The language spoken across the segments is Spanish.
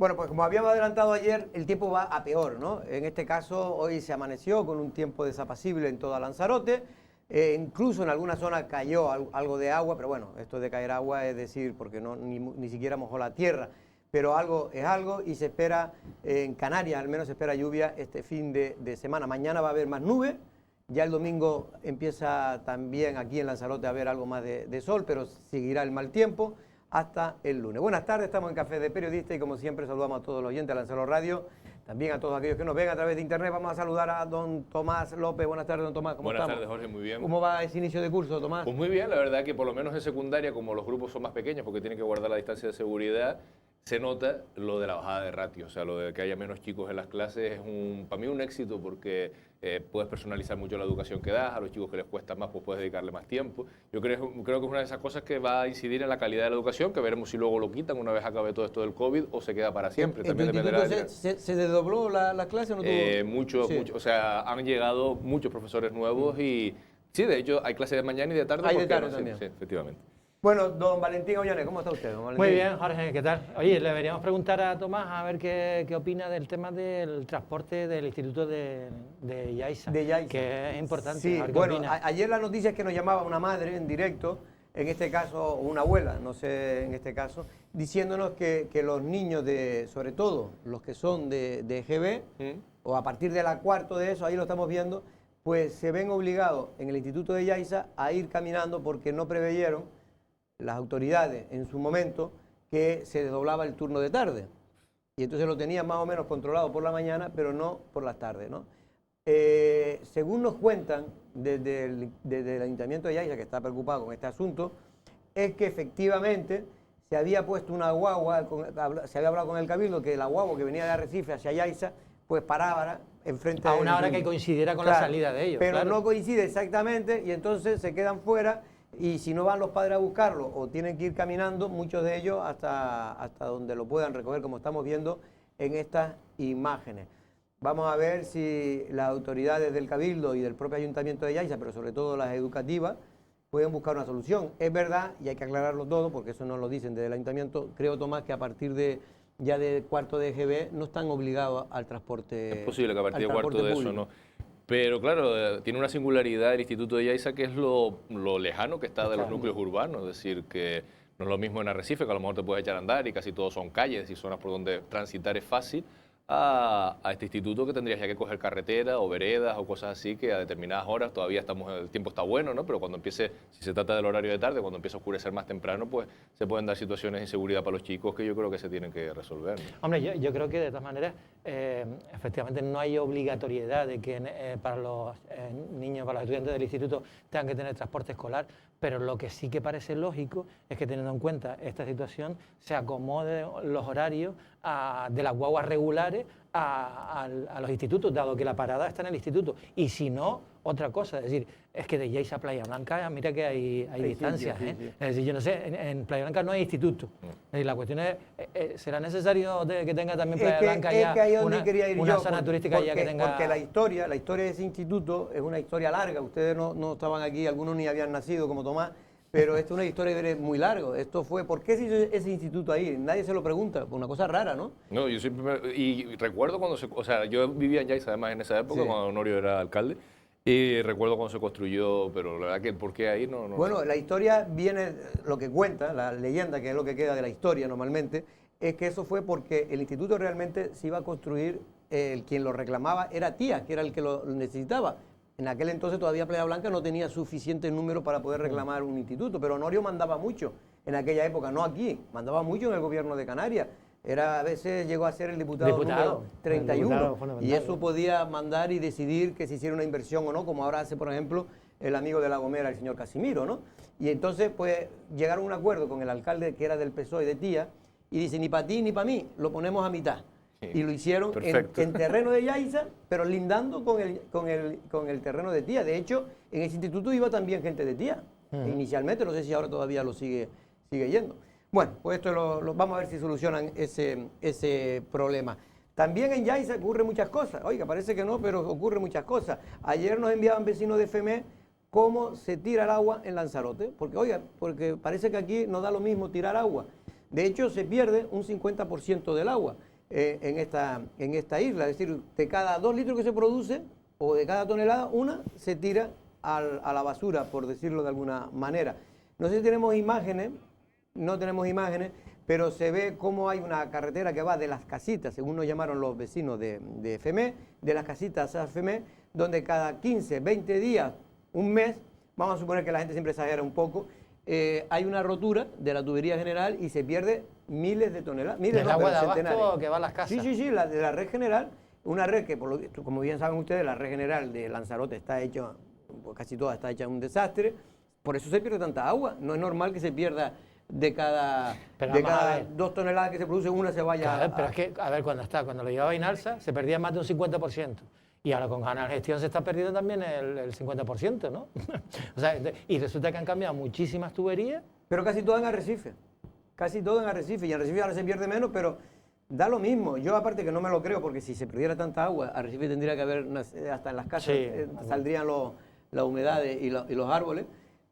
Bueno, pues como habíamos adelantado ayer, el tiempo va a peor, ¿no? En este caso, hoy se amaneció con un tiempo desapacible en toda Lanzarote. Incluso en algunas zonas cayó algo de agua, pero bueno, esto de caer agua es decir, porque ni siquiera mojó la tierra. Pero algo es algo y se espera, en Canarias al menos se espera lluvia este fin de semana. Mañana va a haber más nubes, ya el domingo empieza también aquí en Lanzarote a haber algo más de sol, pero seguirá el mal tiempo hasta el lunes. Buenas tardes, estamos en Café de Periodista y como siempre saludamos a todos los oyentes de Lanzarote Radio, también a todos aquellos que nos ven a través de internet. Vamos a saludar a don Tomás López. Buenas tardes, don Tomás, ¿cómo estamos? Buenas tardes, Jorge, muy bien. ¿Cómo va ese inicio de curso, Tomás? Pues muy bien, la verdad que por lo menos en secundaria, como los grupos son más pequeños porque tienen que guardar la distancia de seguridad, se nota lo de la bajada de ratio, o sea, lo de que haya menos chicos en las clases es para mí un éxito porque puedes personalizar mucho la educación que das, a los chicos que les cuesta más pues puedes dedicarle más tiempo. Yo creo que es una de esas cosas que va a incidir en la calidad de la educación, que veremos si luego lo quitan una vez acabe todo esto del COVID o se queda para siempre. También dependerá de... ¿Se desdobló la clase o no tuvo? Mucho, o sea, han llegado muchos profesores nuevos y sí, de hecho hay clases de mañana y de tarde. Hay de tarde también. Sí, efectivamente. Bueno, don Valentín Ollane, ¿cómo está usted, don Valentín? Muy bien, Jorge, ¿qué tal? Oye, le deberíamos preguntar a Tomás a ver qué opina del tema del transporte del Instituto de Yaiza, que es importante. Sí, a ver bueno, ayer la noticia es que nos llamaba una madre en directo, en este caso una abuela, no sé en este caso, diciéndonos que los niños, sobre todo los que son de GB, o a partir de la cuarto de eso, ahí lo estamos viendo, pues se ven obligados en el Instituto de Yaiza a ir caminando porque no preveyeron las autoridades en su momento que se desdoblaba el turno de tarde y entonces lo tenían más o menos controlado por la mañana pero no por las tardes, ¿no? Según nos cuentan desde el Ayuntamiento de Yaiza, que está preocupado con este asunto, es que efectivamente se había puesto una guagua, se había hablado con el Cabildo que la guagua que venía de Arrecife hacia Yaiza pues paraba enfrente a una hora que coincidiera con la salida de ellos, pero no coincide exactamente y entonces se quedan fuera. Y si no van los padres a buscarlo o tienen que ir caminando, muchos de ellos hasta donde lo puedan recoger, como estamos viendo en estas imágenes. Vamos a ver si las autoridades del Cabildo y del propio Ayuntamiento de Yaiza, pero sobre todo las educativas, pueden buscar una solución. Es verdad, y hay que aclararlo todo, porque eso no lo dicen desde el Ayuntamiento, creo, Tomás, que a partir ya de cuarto de GB no están obligados al transporte. Es posible que a partir de cuarto de eso no. Pero claro, tiene una singularidad el Instituto de Yaiza que es lo lejano que está de los núcleos urbanos, es decir, que no es lo mismo en Arrecife, que a lo mejor te puedes echar a andar y casi todos son calles y zonas por donde transitar es fácil, a este instituto que tendrías ya que coger carretera o veredas o cosas así que a determinadas horas todavía el tiempo está bueno, ¿no? Pero cuando empiece, si se trata del horario de tarde, cuando empiece a oscurecer más temprano, pues se pueden dar situaciones de inseguridad para los chicos que yo creo que se tienen que resolver, ¿no? Hombre, yo creo que de todas maneras, efectivamente no hay obligatoriedad de que para los niños, para los estudiantes del instituto tengan que tener transporte escolar, pero lo que sí que parece lógico es que teniendo en cuenta esta situación se acomoden los horarios de las guaguas regulares a los institutos, dado que la parada está en el instituto. Y si no, otra cosa, es decir, es que de Yaiza a Playa Blanca, mira que hay distancias. Sí. Es decir, yo no sé, en Playa Blanca no hay instituto. Es decir, la cuestión es, ¿será necesario que tenga también Playa Blanca ya una zona turística ya que tenga...? Porque la historia de ese instituto es una historia larga. Ustedes no estaban aquí, algunos ni habían nacido como Tomás, pero esto es una historia muy larga. Esto fue, ¿por qué se hizo ese instituto ahí? Nadie se lo pregunta, una cosa rara, ¿no? No, yo siempre, y recuerdo cuando o sea, yo vivía en Yaiza además en esa época, cuando Honorio era alcalde, y recuerdo cuando se construyó, pero la verdad que el por qué ahí no... Bueno, la historia viene, lo que cuenta, la leyenda, que es lo que queda de la historia normalmente, es que eso fue porque el instituto realmente se iba a construir, quien lo reclamaba era Tía, que era el que lo necesitaba. En aquel entonces todavía Playa Blanca no tenía suficiente número para poder reclamar un instituto, pero Honorio mandaba mucho en aquella época, no aquí, mandaba mucho en el gobierno de Canarias. A veces llegó a ser el diputado número 31 y eso podía mandar y decidir que se hiciera una inversión o no, como ahora hace, por ejemplo, el amigo de La Gomera, el señor Casimiro, ¿no? Y entonces, pues, llegaron a un acuerdo con el alcalde que era del PSOE de Tía y dice, ni para ti ni para mí, lo ponemos a mitad. Sí, y lo hicieron en terreno de Yaiza, pero lindando con el terreno de Tía. De hecho, en ese instituto iba también gente de Tía, inicialmente, no sé si ahora todavía lo sigue yendo. Bueno, pues esto vamos a ver si solucionan ese problema. También en Yaiza ocurren muchas cosas. Oiga, parece que no, pero ocurren muchas cosas. Ayer nos enviaban vecinos de FEME cómo se tira el agua en Lanzarote, porque parece que aquí no da lo mismo tirar agua. De hecho, se pierde un 50% del agua. en esta isla. Es decir, de cada 2 litros que se produce, o de cada tonelada, una se tira a la basura, por decirlo de alguna manera. No sé si tenemos imágenes, no tenemos imágenes, pero se ve cómo hay una carretera que va de las casitas, según nos llamaron los vecinos de FEME, de las casitas a FEME, donde cada 15, 20 días, un mes, vamos a suponer que la gente siempre exagera un poco, hay una rotura de la tubería general y se pierde miles de toneladas. ¿Del agua de abasto que va a las casas? Sí, de la red general, una red que, como bien saben ustedes, la red general de Lanzarote está hecha, casi toda está hecha un desastre, por eso se pierde tanta agua. No es normal que se pierda de cada 2 toneladas que se produce, una se vaya claro, pero es que, a ver, cuando lo llevaba Inalsa, se perdía más de un 50%. Y ahora con Canal Gestión se está perdiendo también el 50%, ¿no? O sea, y resulta que han cambiado muchísimas tuberías. Pero casi todo en Arrecife. Casi todo en Arrecife. Y en Arrecife ahora se pierde menos, pero da lo mismo. Yo aparte que no me lo creo, porque si se perdiera tanta agua, Arrecife tendría que haber, hasta en las casas saldrían la humedad y los árboles.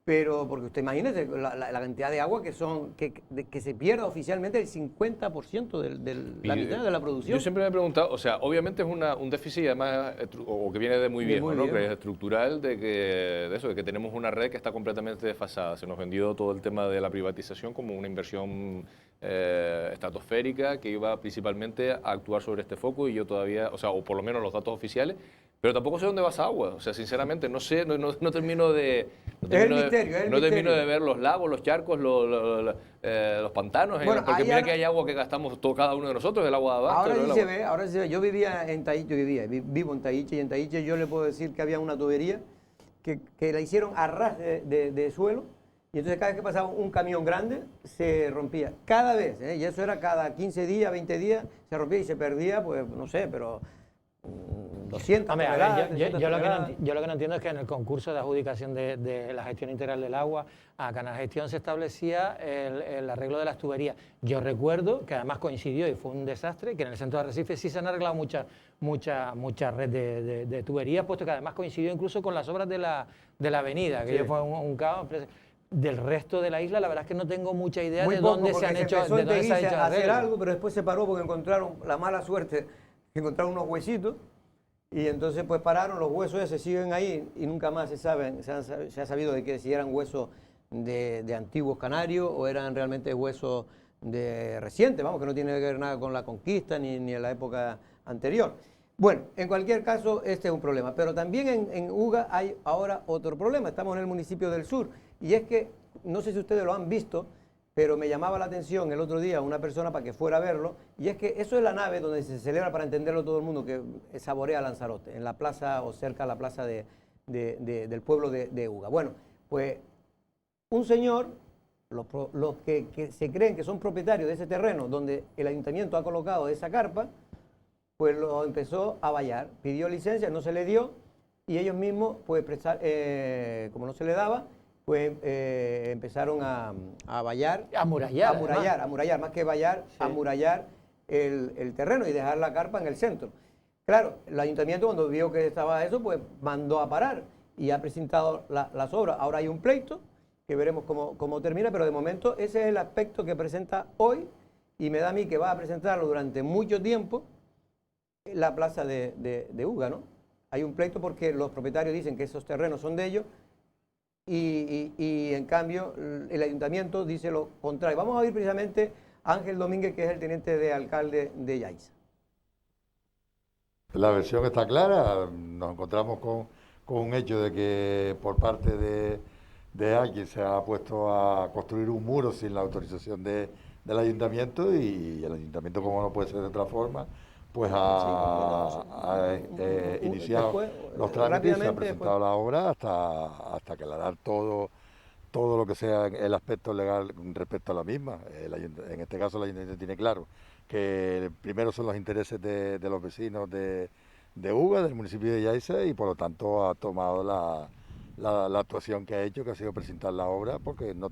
Pero, porque usted imagínese la cantidad de agua que se pierda oficialmente el 50% de la mitad de la producción. Yo siempre me he preguntado, o sea, obviamente es un déficit además, o que viene de muy viejo, ¿no? Que es estructural, de que tenemos una red que está completamente desfasada. Se nos vendió todo el tema de la privatización como una inversión estratosférica que iba principalmente a actuar sobre este foco y yo todavía, o sea, o por lo menos los datos oficiales, pero tampoco sé dónde va esa agua. O sea, sinceramente, no sé, no termino de... No termino de ver los lagos, los charcos, los pantanos, bueno, porque mira que hay agua que gastamos cada uno de nosotros, el agua de abasto. Ahora sí se ve. Yo vivía en Tahiche, vivo en Tahiche, y en Tahiche yo le puedo decir que había una tubería que la hicieron a ras de suelo, y entonces cada vez que pasaba un camión grande se rompía. Cada vez, y eso era cada 15 días, 20 días, se rompía y se perdía, pues no sé, pero... 200 Hombre, toneladas, yo lo que no entiendo es que en el concurso de adjudicación de la gestión integral del agua a Canal Gestión se establecía el arreglo de las tuberías. Yo recuerdo que además coincidió y fue un desastre, que en el centro de Arrecife sí se han arreglado mucha red de tuberías, puesto que además coincidió incluso con las obras de la avenida, que fue un caos. Del resto de la isla, la verdad es que no tengo mucha idea de dónde se han hecho, de dónde se ha hecho hacer algo, pero después se paró porque encontraron la mala suerte, encontraron unos huesitos. Y entonces pues pararon, los huesos ese siguen ahí y nunca más se ha sabido de que si eran huesos de antiguos canarios o eran realmente huesos de recientes, vamos, que no tiene que ver nada con la conquista ni en la época anterior. Bueno, en cualquier caso, este es un problema. Pero también en Uga hay ahora otro problema. Estamos en el municipio del sur y es que, no sé si ustedes lo han visto, pero me llamaba la atención el otro día una persona para que fuera a verlo, y es que eso es la nave donde se celebra, para entenderlo todo el mundo, que saborea Lanzarote, en la plaza o cerca de la plaza del pueblo de Uga. Bueno, pues un señor, los que se creen que son propietarios de ese terreno donde el ayuntamiento ha colocado esa carpa, pues lo empezó a vallar, pidió licencia, no se le dio, y ellos mismos, pues como no se le daba, pues empezaron a vallar, amurallar, más que vallar, sí. Amurallar el terreno y dejar la carpa en el centro. Claro, el ayuntamiento cuando vio que estaba eso, pues mandó a parar y ha presentado las obras. Ahora hay un pleito, que veremos cómo termina, pero de momento ese es el aspecto que presenta hoy, y me da a mí que va a presentarlo durante mucho tiempo la plaza de Uga, ¿no? Hay un pleito porque los propietarios dicen que esos terrenos son de ellos, y en cambio el ayuntamiento dice lo contrario. Vamos a oír precisamente a Ángel Domínguez, que es el teniente de alcalde de Yaiza. La versión está clara. Nos encontramos con un hecho de que por parte de alguien se ha puesto a construir un muro sin la autorización del ayuntamiento, y el ayuntamiento, como no puede ser de otra forma, pues ha iniciado los trámites, se ha presentado la obra hasta aclarar todo lo que sea el aspecto legal respecto a la misma. En este caso el ayuntamiento tiene claro que primero son los intereses de los vecinos de Uga, del municipio de Yaiza, y por lo tanto ha tomado la actuación que ha hecho, que ha sido presentar la obra porque no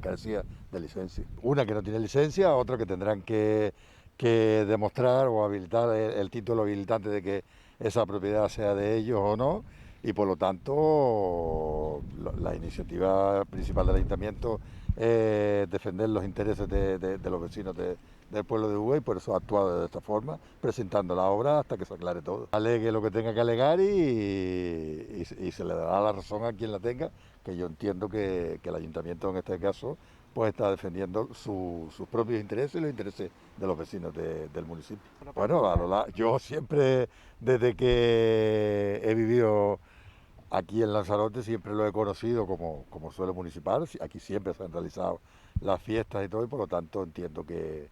carecía de licencia. Una que no tiene licencia, otra que tendrán que demostrar o habilitar el título habilitante de que esa propiedad sea de ellos o no, y por lo tanto la iniciativa principal del ayuntamiento defender los intereses de los vecinos del pueblo de Uva, y por eso ha actuado de esta forma, presentando la obra hasta que se aclare todo. Alegue lo que tenga que alegar y se le dará la razón a quien la tenga, que yo entiendo que el ayuntamiento en este caso pues está defendiendo sus propios intereses y los intereses de los vecinos del municipio. Bueno, yo siempre, desde que he vivido aquí en Lanzarote, siempre lo he conocido como suelo municipal. Aquí siempre se han realizado las fiestas y todo, y por lo tanto entiendo que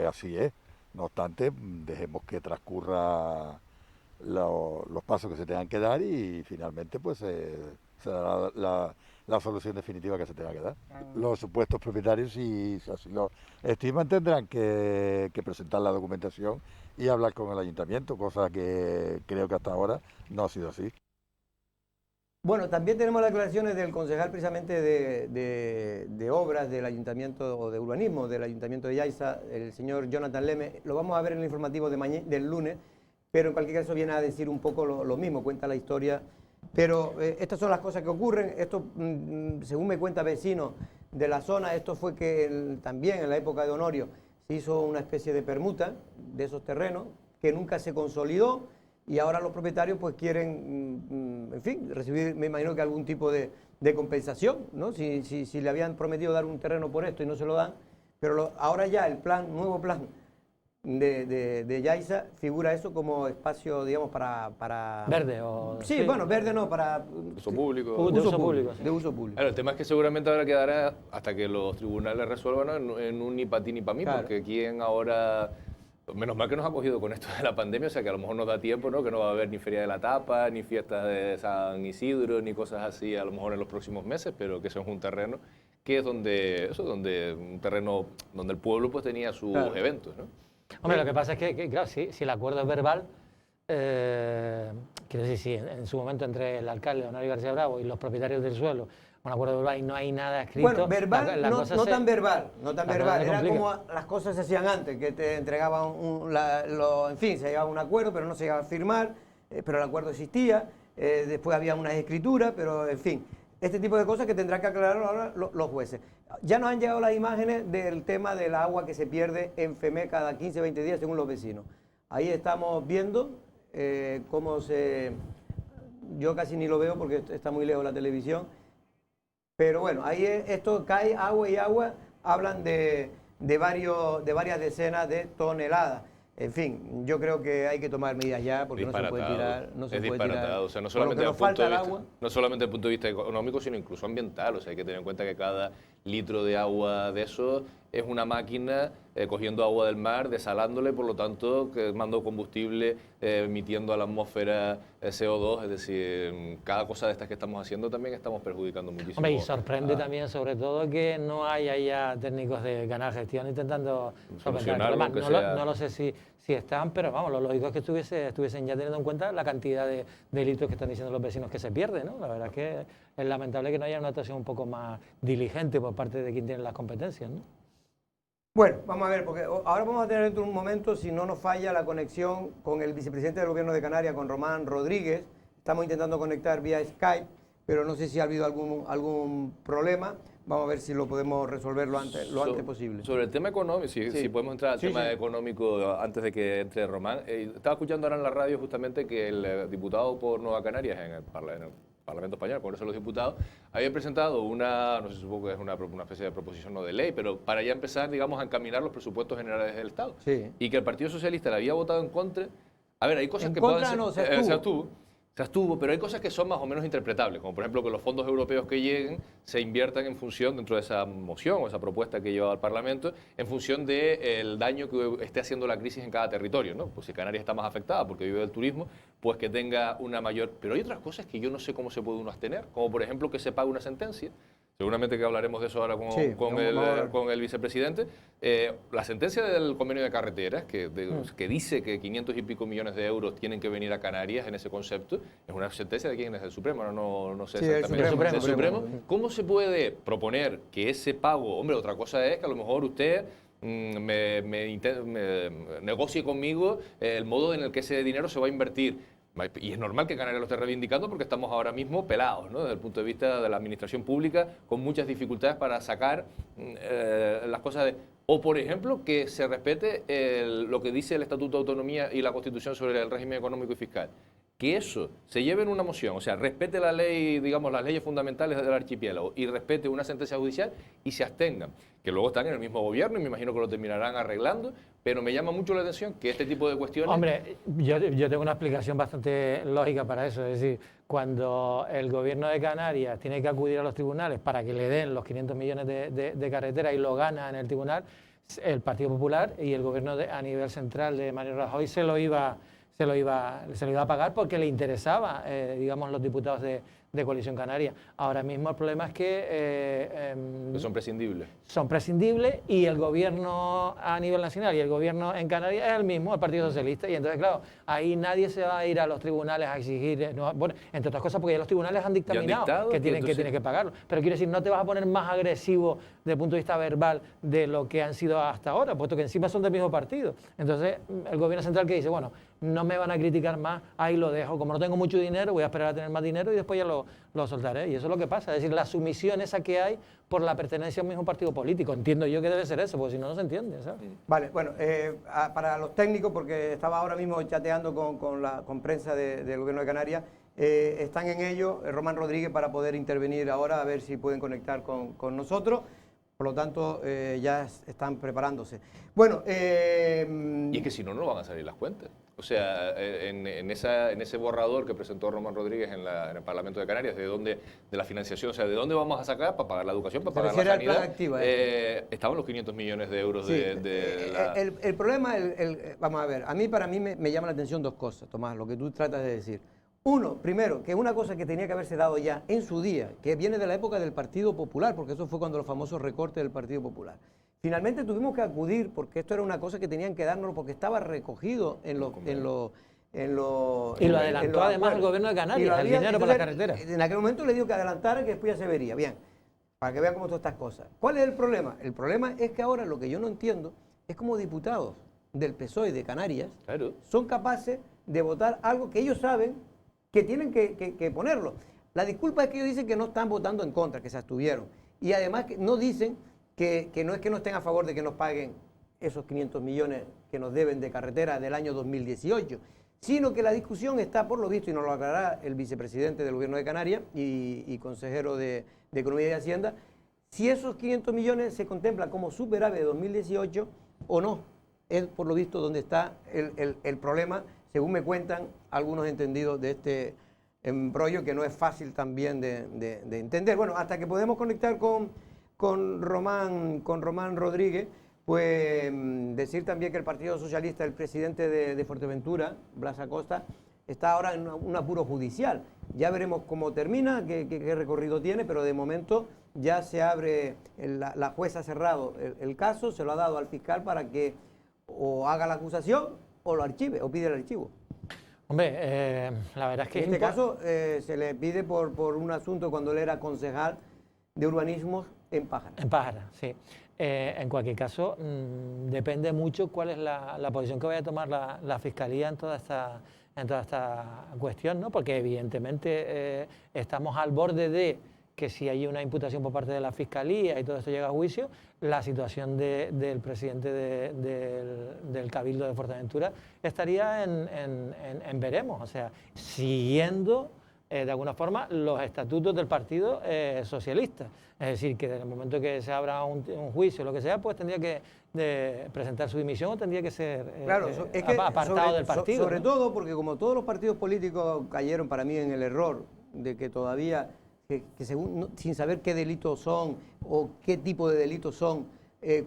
así es. No obstante, dejemos que transcurra los pasos que se tengan que dar y finalmente pues se dará la solución definitiva que se tenga que dar. Los supuestos propietarios, si así lo estiman, tendrán que presentar la documentación y hablar con el ayuntamiento, cosa que creo que hasta ahora no ha sido así. Bueno, también tenemos las declaraciones del concejal precisamente de obras del Ayuntamiento o de urbanismo del Ayuntamiento de Yaiza, el señor Jonathan Leme. Lo vamos a ver en el informativo del lunes, pero en cualquier caso viene a decir un poco lo mismo, cuenta la historia. Pero estas son las cosas que ocurren. Esto, según me cuenta vecinos de la zona, esto fue que también en la época de Honorio se hizo una especie de permuta de esos terrenos que nunca se consolidó. Y ahora los propietarios pues quieren, en fin, recibir, me imagino que algún tipo de compensación, ¿no? Si le habían prometido dar un terreno por esto y no se lo dan, pero ahora ya el nuevo plan de Yaiza figura eso como espacio, digamos, para... ¿Verde o...? Sí, bueno, verde no, para... Uso público. De uso público. De uso público. Claro, el tema es que seguramente ahora quedará, hasta que los tribunales resuelvan, ¿no?, en un ni para ti ni para mí, claro. Porque quien ahora... Menos mal que nos ha cogido con esto de la pandemia, o sea que a lo mejor nos da tiempo, ¿no?, que no va a haber ni Feria de la Tapa, ni fiestas de San Isidro, ni cosas así a lo mejor en los próximos meses, pero que eso es un terreno que es un terreno donde el pueblo pues tenía sus eventos, ¿no? Hombre, lo que pasa es que claro, si el acuerdo es verbal, quiero decir, si en su momento entre el alcalde Honorio García Bravo y los propietarios del suelo, un acuerdo verbal y no hay nada escrito... Bueno, verbal, no tan verbal, era como las cosas se hacían antes, que te entregaban en fin, se llegaba a un acuerdo, pero no se llegaba a firmar, pero el acuerdo existía, después había unas escrituras, pero en fin, este tipo de cosas que tendrán que aclarar ahora los jueces. Ya nos han llegado las imágenes del tema del agua que se pierde en FEME cada 15, 20 días según los vecinos. Ahí estamos viendo cómo yo casi ni lo veo porque está muy lejos la televisión. Pero bueno, ahí esto cae agua y agua, hablan de varias decenas de toneladas. En fin, yo creo que hay que tomar medidas ya porque no se puede tirar. Es disparatado, o sea, no solamente desde el punto de vista económico, sino incluso ambiental. O sea, hay que tener en cuenta que cada litro de agua de eso es una máquina cogiendo agua del mar, desalándole, por lo tanto, quemando combustible, emitiendo a la atmósfera CO2, es decir, cada cosa de estas que estamos haciendo también estamos perjudicando muchísimo. Hombre, y sorprende también, sobre todo, que no haya ya técnicos de Canal Gestión intentando solucionar el problema. No lo sé si están, pero vamos, lo lógico es que estuviesen ya teniendo en cuenta la cantidad de litros que están diciendo los vecinos que se pierden, ¿no? La verdad es que es lamentable que no haya una actuación un poco más diligente por parte de quien tiene las competencias, ¿no? Bueno, vamos a ver, porque ahora vamos a tener dentro de un momento, si no nos falla la conexión con el vicepresidente del Gobierno de Canarias, con Román Rodríguez. Estamos intentando conectar vía Skype, pero no sé si ha habido algún problema. Vamos a ver si lo podemos resolver lo antes posible. Sobre el tema económico, si podemos entrar al tema económico antes de que entre Román. Estaba escuchando ahora en la radio justamente que el diputado por Nueva Canarias en el Parlamento Español, el Congreso de los Diputados, había presentado no sé, supongo que es una especie de proposición no de ley, pero para ya empezar, digamos, a encaminar los presupuestos generales del Estado. Sí. Y que el Partido Socialista le había votado en contra. A ver, hay cosas que pueden ser... No, se abstuvo, pero hay cosas que son más o menos interpretables, como por ejemplo que los fondos europeos que lleguen se inviertan en función, dentro de esa moción o esa propuesta que lleva al Parlamento, en función del daño que esté haciendo la crisis en cada territorio, ¿no? Pues si Canarias está más afectada porque vive del turismo, pues que tenga una mayor... Pero hay otras cosas que yo no sé cómo se puede uno abstener, como por ejemplo que se pague una sentencia. Seguramente que hablaremos de eso ahora con el vicepresidente. La sentencia del convenio de carreteras, que dice que 500 y pico millones de euros tienen que venir a Canarias en ese concepto, es una sentencia de quién es, del Supremo, no sé exactamente. El Supremo. ¿Cómo se puede proponer que ese pago, hombre, otra cosa es que a lo mejor usted me negocie conmigo el modo en el que ese dinero se va a invertir? Y es normal que Canarias lo esté reivindicando porque estamos ahora mismo pelados, ¿no? Desde el punto de vista de la administración pública, con muchas dificultades para sacar las cosas de... O, por ejemplo, que se respete lo que dice el Estatuto de Autonomía y la Constitución sobre el régimen económico y fiscal. Que eso se lleve en una moción, o sea, respete la ley, digamos, las leyes fundamentales del archipiélago y respete una sentencia judicial y se abstengan, que luego están en el mismo gobierno y me imagino que lo terminarán arreglando, pero me llama mucho la atención que este tipo de cuestiones... Hombre, yo tengo una explicación bastante lógica para eso, es decir, cuando el gobierno de Canarias tiene que acudir a los tribunales para que le den los 500 millones de carretera y lo gana en el tribunal, el Partido Popular y el gobierno a nivel central de Mariano Rajoy se lo iba a pagar porque le interesaba, digamos, los diputados de Coalición Canaria. Ahora mismo el problema es que... son prescindibles. Son prescindibles y el gobierno a nivel nacional y el gobierno en Canarias es el mismo, el Partido Socialista. Y entonces, claro, ahí nadie se va a ir a los tribunales a exigir... bueno, entre otras cosas porque ya los tribunales han dictaminado que tienen que pagarlo. Pero quiero decir, no te vas a poner más agresivo desde el punto de vista verbal de lo que han sido hasta ahora, puesto que encima son del mismo partido. Entonces, el gobierno central que dice, bueno, no me van a criticar más, ahí lo dejo. Como no tengo mucho dinero, voy a esperar a tener más dinero y después ya lo soltaré. Y eso es lo que pasa. Es decir, la sumisión esa que hay por la pertenencia a un mismo partido político. Entiendo yo que debe ser eso, porque si no, no se entiende, ¿sabes? Vale, bueno, para los técnicos, porque estaba ahora mismo chateando con prensa del Gobierno de Canarias, están en ello Román Rodríguez para poder intervenir ahora, a ver si pueden conectar con nosotros. Por lo tanto, ya están preparándose. Bueno... y es que si no, no van a salir las cuentas. O sea, en ese borrador que presentó Román Rodríguez en el Parlamento de Canarias, de la financiación, o sea, ¿de dónde vamos a sacar para pagar la educación, para pagar la sanidad? Activa, estaban los 500 millones de euros sí, el problema, vamos a ver, para mí me llama la atención dos cosas, Tomás, lo que tú tratas de decir. Uno, primero, que una cosa que tenía que haberse dado ya en su día, que viene de la época del Partido Popular, porque eso fue cuando los famosos recortes del Partido Popular. Finalmente tuvimos que acudir, porque esto era una cosa que tenían que darnos, porque estaba recogido en los y lo adelantó además el gobierno de Canarias, el dinero para la carretera. En aquel momento le dijo que adelantara, que después ya se vería. Bien, para que vean cómo todas estas cosas. ¿Cuál es el problema? El problema es que ahora lo que yo no entiendo es cómo diputados del PSOE de Canarias son capaces de votar algo que ellos saben que tienen que ponerlo. La disculpa es que ellos dicen que no están votando en contra, que se abstuvieron. Y además que no dicen que no es que no estén a favor de que nos paguen esos 500 millones que nos deben de carretera del año 2018, sino que la discusión está, por lo visto, y nos lo aclarará el vicepresidente del Gobierno de Canarias y consejero de Economía y Hacienda, si esos 500 millones se contemplan como superávit de 2018 o no. Es, por lo visto, donde está el problema, según me cuentan algunos entendidos de este embrollo, que no es fácil también de entender. Bueno, hasta que podemos conectar con Román Rodríguez, pues decir también que el Partido Socialista, el presidente de Fuerteventura, Blas Acosta, está ahora en un apuro judicial. Ya veremos cómo termina, qué recorrido tiene, pero de momento ya se abre, la jueza ha cerrado el caso, se lo ha dado al fiscal para que o haga la acusación o lo archive, o pide el archivo. Hombre, la verdad es que... En este caso se le pide por un asunto cuando él era concejal de urbanismo en Pájara. En Pájara, sí. En cualquier caso, depende mucho cuál es la posición que vaya a tomar la Fiscalía en toda esta cuestión, ¿no? Porque evidentemente estamos al borde de que si hay una imputación por parte de la Fiscalía y todo esto llega a juicio, la situación del presidente del Cabildo de Fuerteventura estaría en veremos, o sea, siguiendo de alguna forma los estatutos del Partido Socialista. Es decir, que desde el momento que se abra un juicio o lo que sea, pues tendría que presentar su dimisión o tendría que ser apartado del partido. Sobre todo porque como todos los partidos políticos cayeron para mí en el error de que todavía, sin saber qué delitos son o qué tipo de delitos son,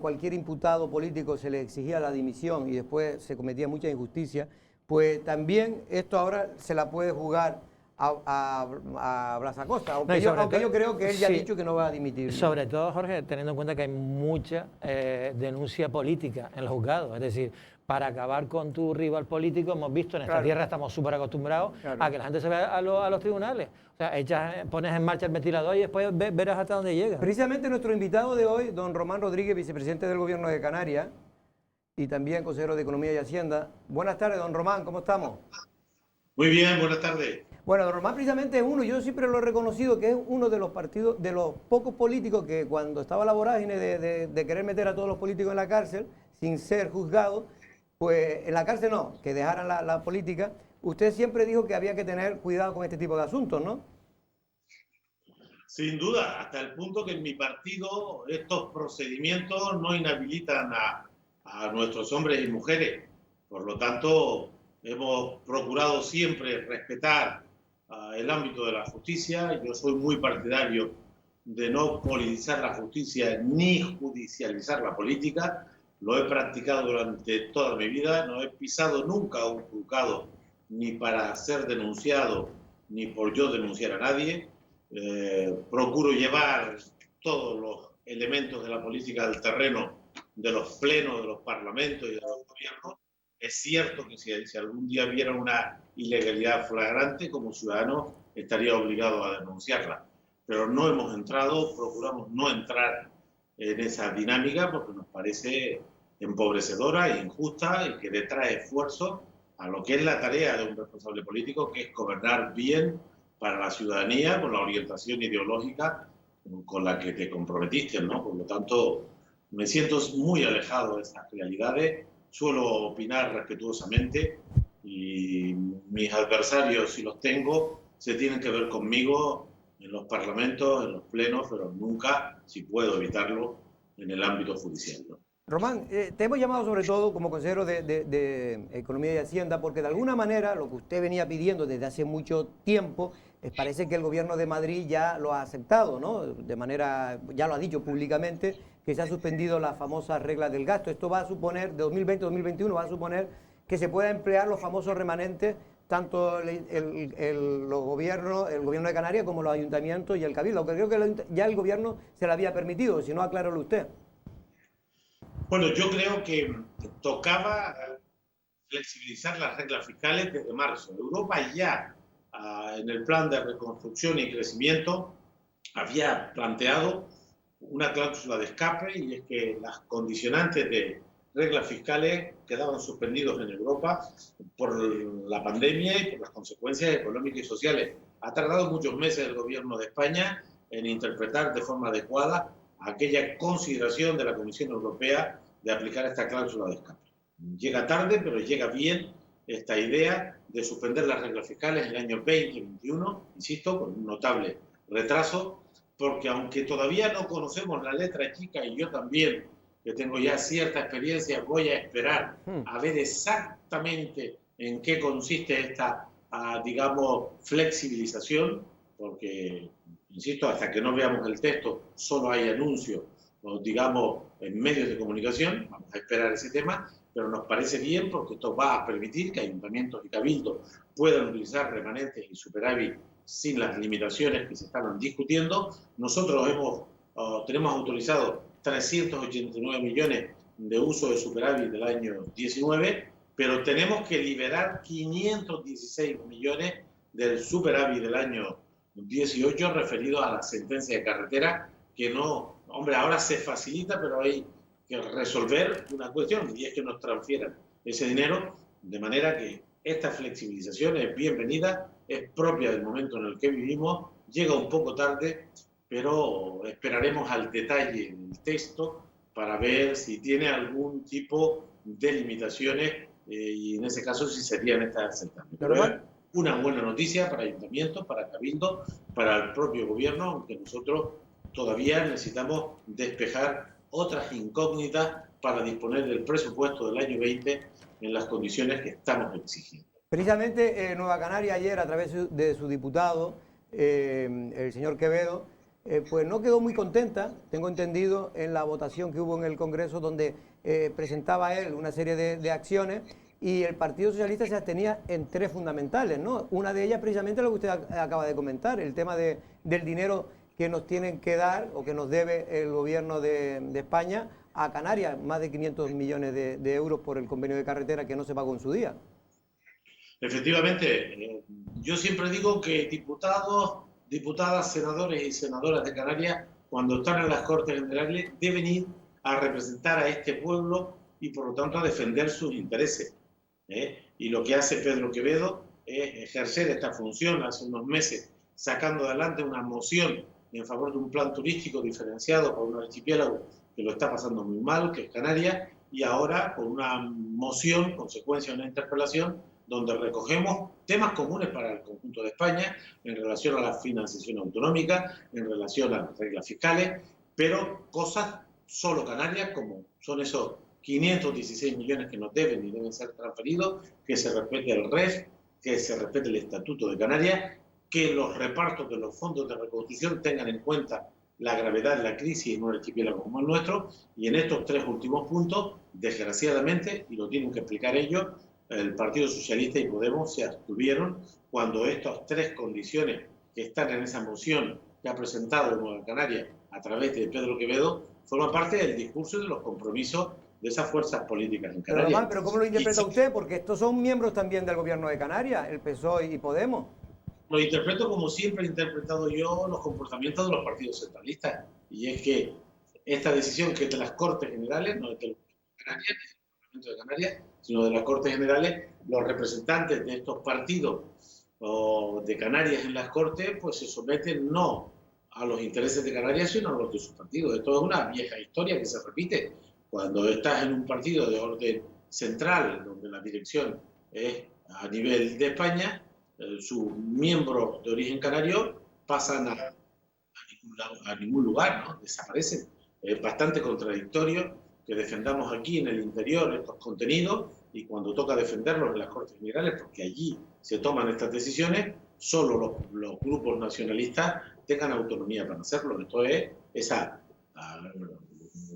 cualquier imputado político se le exigía la dimisión y después se cometía mucha injusticia, pues también esto ahora se la puede jugar a Blas Acosta, aunque yo creo que él ya ha dicho que no va a dimitir. Sobre todo, Jorge, teniendo en cuenta que hay mucha denuncia política en los juzgados, es decir, para acabar con tu rival político, hemos visto en esta tierra, estamos súper acostumbrados a que la gente se vea a los tribunales. O sea, pones en marcha el ventilador y después verás hasta dónde llega. Precisamente nuestro invitado de hoy, don Román Rodríguez, vicepresidente del Gobierno de Canarias y también consejero de Economía y Hacienda. Buenas tardes, don Román, ¿cómo estamos? Muy bien, buenas tardes. Bueno, Román precisamente es uno, yo siempre lo he reconocido, que es uno de los partidos, de los pocos políticos que cuando estaba la vorágine de querer meter a todos los políticos en la cárcel, sin ser juzgados, pues en la cárcel no, que dejaran la política, usted siempre dijo que había que tener cuidado con este tipo de asuntos, ¿no? Sin duda, hasta el punto que en mi partido estos procedimientos no inhabilitan a nuestros hombres y mujeres. Por lo tanto, hemos procurado siempre respetar el ámbito de la justicia. Yo soy muy partidario de no politizar la justicia ni judicializar la política. Lo he practicado durante toda mi vida. No he pisado nunca un juzgado ni para ser denunciado ni por yo denunciar a nadie. Procuro llevar todos los elementos de la política al terreno de los plenos, de los parlamentos y de los gobiernos. Es cierto que si algún día hubiera una ilegalidad flagrante, como ciudadano estaría obligado a denunciarla. Pero no hemos entrado, procuramos no entrar en esa dinámica porque nos parece empobrecedora e injusta y que le trae esfuerzo a lo que es la tarea de un responsable político, que es gobernar bien para la ciudadanía con la orientación ideológica con la que te comprometiste, ¿no? Por lo tanto, me siento muy alejado de esas realidades. Suelo opinar respetuosamente y mis adversarios, si los tengo, se tienen que ver conmigo en los parlamentos, en los plenos, pero nunca, si puedo evitarlo, en el ámbito judicial, ¿no? Román, te hemos llamado sobre todo como consejero de Economía y Hacienda porque de alguna manera lo que usted venía pidiendo desde hace mucho tiempo, parece que el gobierno de Madrid ya lo ha aceptado, ¿no? De manera, ya lo ha dicho públicamente, que se ha suspendido las famosas reglas del gasto. Esto va a suponer, de 2020-2021, va a suponer que se pueda emplear los famosos remanentes, tanto el gobierno de Canarias como los ayuntamientos y el Cabildo, aunque creo que ya el gobierno se lo había permitido, si no, acláralo usted. Bueno, yo creo que tocaba flexibilizar las reglas fiscales desde marzo. Europa ya, en el plan de reconstrucción y crecimiento, había planteado una cláusula de escape, y es que las condicionantes de reglas fiscales quedaban suspendidos en Europa por la pandemia y por las consecuencias económicas y sociales. Ha tardado muchos meses el gobierno de España en interpretar de forma adecuada aquella consideración de la Comisión Europea de aplicar esta cláusula de escape. Llega tarde, pero llega bien esta idea de suspender las reglas fiscales en el año 2021, insisto, con un notable retraso, porque aunque todavía no conocemos la letra chica, y yo también, que tengo ya cierta experiencia, voy a esperar a ver exactamente en qué consiste esta, digamos, flexibilización, porque, insisto, hasta que no veamos el texto, solo hay anuncios, o digamos, en medios de comunicación. Vamos a esperar ese tema, pero nos parece bien porque esto va a permitir que ayuntamientos y cabildos puedan utilizar remanentes y superávit sin las limitaciones que se estaban discutiendo. Nosotros tenemos autorizado 389 millones de uso de superávit del año 19, pero tenemos que liberar 516 millones del superávit del año 18 referidos a la sentencia de carretera, que no, hombre, ahora se facilita, pero hay que resolver una cuestión, y es que nos transfieran ese dinero, de manera que esta flexibilización es bienvenida, es propia del momento en el que vivimos, llega un poco tarde, pero esperaremos al detalle del texto para ver si tiene algún tipo de limitaciones, y en ese caso sí serían estas aceptables. Pero es una buena noticia para ayuntamientos, para cabildos, para el propio gobierno, aunque nosotros todavía necesitamos despejar otras incógnitas para disponer del presupuesto del año 20 en las condiciones que estamos exigiendo. Precisamente Nueva Canaria ayer, a través de su diputado, el señor Quevedo, pues no quedó muy contenta, tengo entendido, en la votación que hubo en el Congreso, donde presentaba él una serie de acciones, y el Partido Socialista se abstenía en tres fundamentales, ¿no? Una de ellas precisamente lo que usted acaba de comentar, el tema del dinero que nos tienen que dar o que nos debe el gobierno de España a Canarias, más de 500 millones de euros por el convenio de carretera que no se pagó en su día. Efectivamente, yo siempre digo que diputados, diputadas, senadores y senadoras de Canarias, cuando están en las Cortes Generales, deben ir a representar a este pueblo y por lo tanto a defender sus intereses. Y lo que hace Pedro Quevedo ejercer esta función hace unos meses, sacando adelante una moción en favor de un plan turístico diferenciado por un archipiélago que lo está pasando muy mal, que es Canarias, y ahora con una moción, consecuencia de una interpelación, donde recogemos temas comunes para el conjunto de España en relación a la financiación autonómica, en relación a las reglas fiscales, pero cosas solo Canarias, como son esos 516 millones que nos deben y deben ser transferidos, que se respete el REF, que se respete el Estatuto de Canarias, que los repartos de los fondos de reconstrucción tengan en cuenta la gravedad de la crisis en un archipiélago como el nuestro, y en estos tres últimos puntos, desgraciadamente, y lo tienen que explicar ellos, el Partido Socialista y Podemos se abstuvieron cuando estas tres condiciones que están en esa moción que ha presentado Nueva Canarias a través de Pedro Quevedo forman parte del discurso y de los compromisos de esas fuerzas políticas en Canarias. Pero ¿cómo lo interpreta usted? Porque estos son miembros también del gobierno de Canarias, el PSOE y Podemos. Lo interpreto como siempre he interpretado yo los comportamientos de los partidos centralistas, y es que esta decisión que es de las Cortes Generales, no es del Canarias, ni del Parlamento de Canarias, sino de las Cortes Generales, los representantes de estos partidos o de Canarias en las Cortes, pues se someten no a los intereses de Canarias, sino a los de sus partidos. Esto es una vieja historia que se repite. Cuando estás en un partido de orden central, donde la dirección es a nivel de España, sus miembros de origen canario pasan a ningún lugar, ¿no? Desaparecen. Es bastante contradictorio que defendamos aquí en el interior estos contenidos y cuando toca defenderlos en las Cortes Generales, porque allí se toman estas decisiones, solo los grupos nacionalistas tengan autonomía para hacerlo. Esto es esa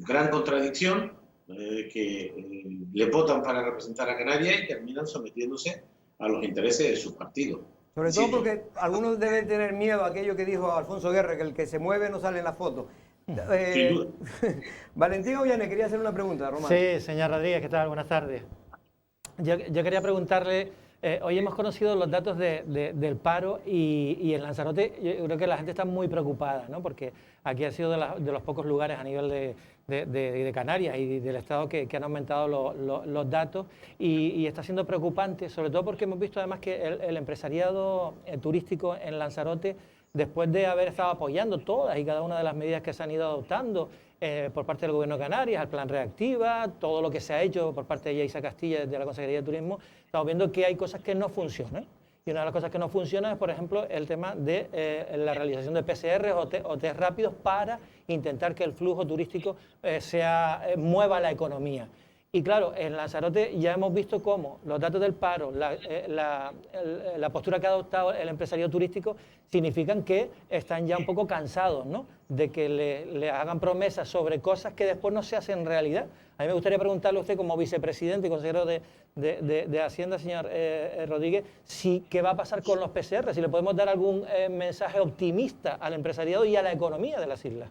gran contradicción que le votan para representar a Canarias y terminan sometiéndose a los intereses de sus partidos. Sobre todo porque algunos deben tener miedo a aquello que dijo Alfonso Guerra, que el que se mueve no sale en la foto. Sin duda. Valentín Ollane quería hacer una pregunta, Román. Sí, señor Rodríguez, ¿qué tal? Buenas tardes. Yo quería preguntarle, hoy hemos conocido los datos del paro y en Lanzarote yo creo que la gente está muy preocupada, ¿no? Porque aquí ha sido de los pocos lugares a nivel de Canarias y del Estado que han aumentado los datos y está siendo preocupante, sobre todo porque hemos visto además que el empresariado turístico en Lanzarote, después de haber estado apoyando todas y cada una de las medidas que se han ido adoptando por parte del Gobierno de Canarias, el plan Reactiva, todo lo que se ha hecho por parte de Yaiza Castilla desde la Consejería de Turismo, estamos viendo que hay cosas que no funcionan. Y una de las cosas que no funciona es, por ejemplo, el tema de la realización de PCR o test rápidos para intentar que el flujo turístico mueva la economía. Y claro, en Lanzarote ya hemos visto cómo los datos del paro, la postura que ha adoptado el empresario turístico significan que están ya un poco cansados, ¿no? De que le hagan promesas sobre cosas que después no se hacen realidad. A mí me gustaría preguntarle a usted como vicepresidente y consejero de Hacienda, señor Rodríguez, qué va a pasar con los PCR, si le podemos dar algún mensaje optimista al empresariado y a la economía de las islas.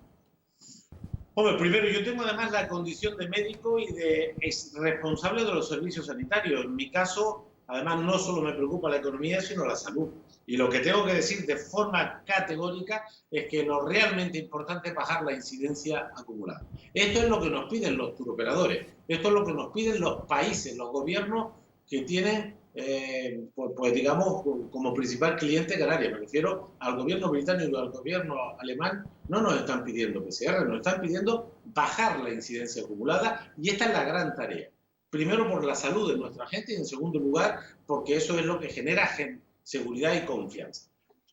Hombre, primero, yo tengo además la condición de médico y de responsable de los servicios sanitarios. En mi caso, además, no solo me preocupa la economía, sino la salud. Y lo que tengo que decir de forma categórica es que lo realmente importante es bajar la incidencia acumulada. Esto es lo que nos piden los turoperadores, esto es lo que nos piden los países, los gobiernos que tienen, pues digamos, como principal cliente Canarias. Me refiero al gobierno británico y al gobierno alemán. No nos están pidiendo PCR, nos están pidiendo bajar la incidencia acumulada, y esta es la gran tarea. Primero por la salud de nuestra gente y en segundo lugar porque eso es lo que genera seguridad y confianza.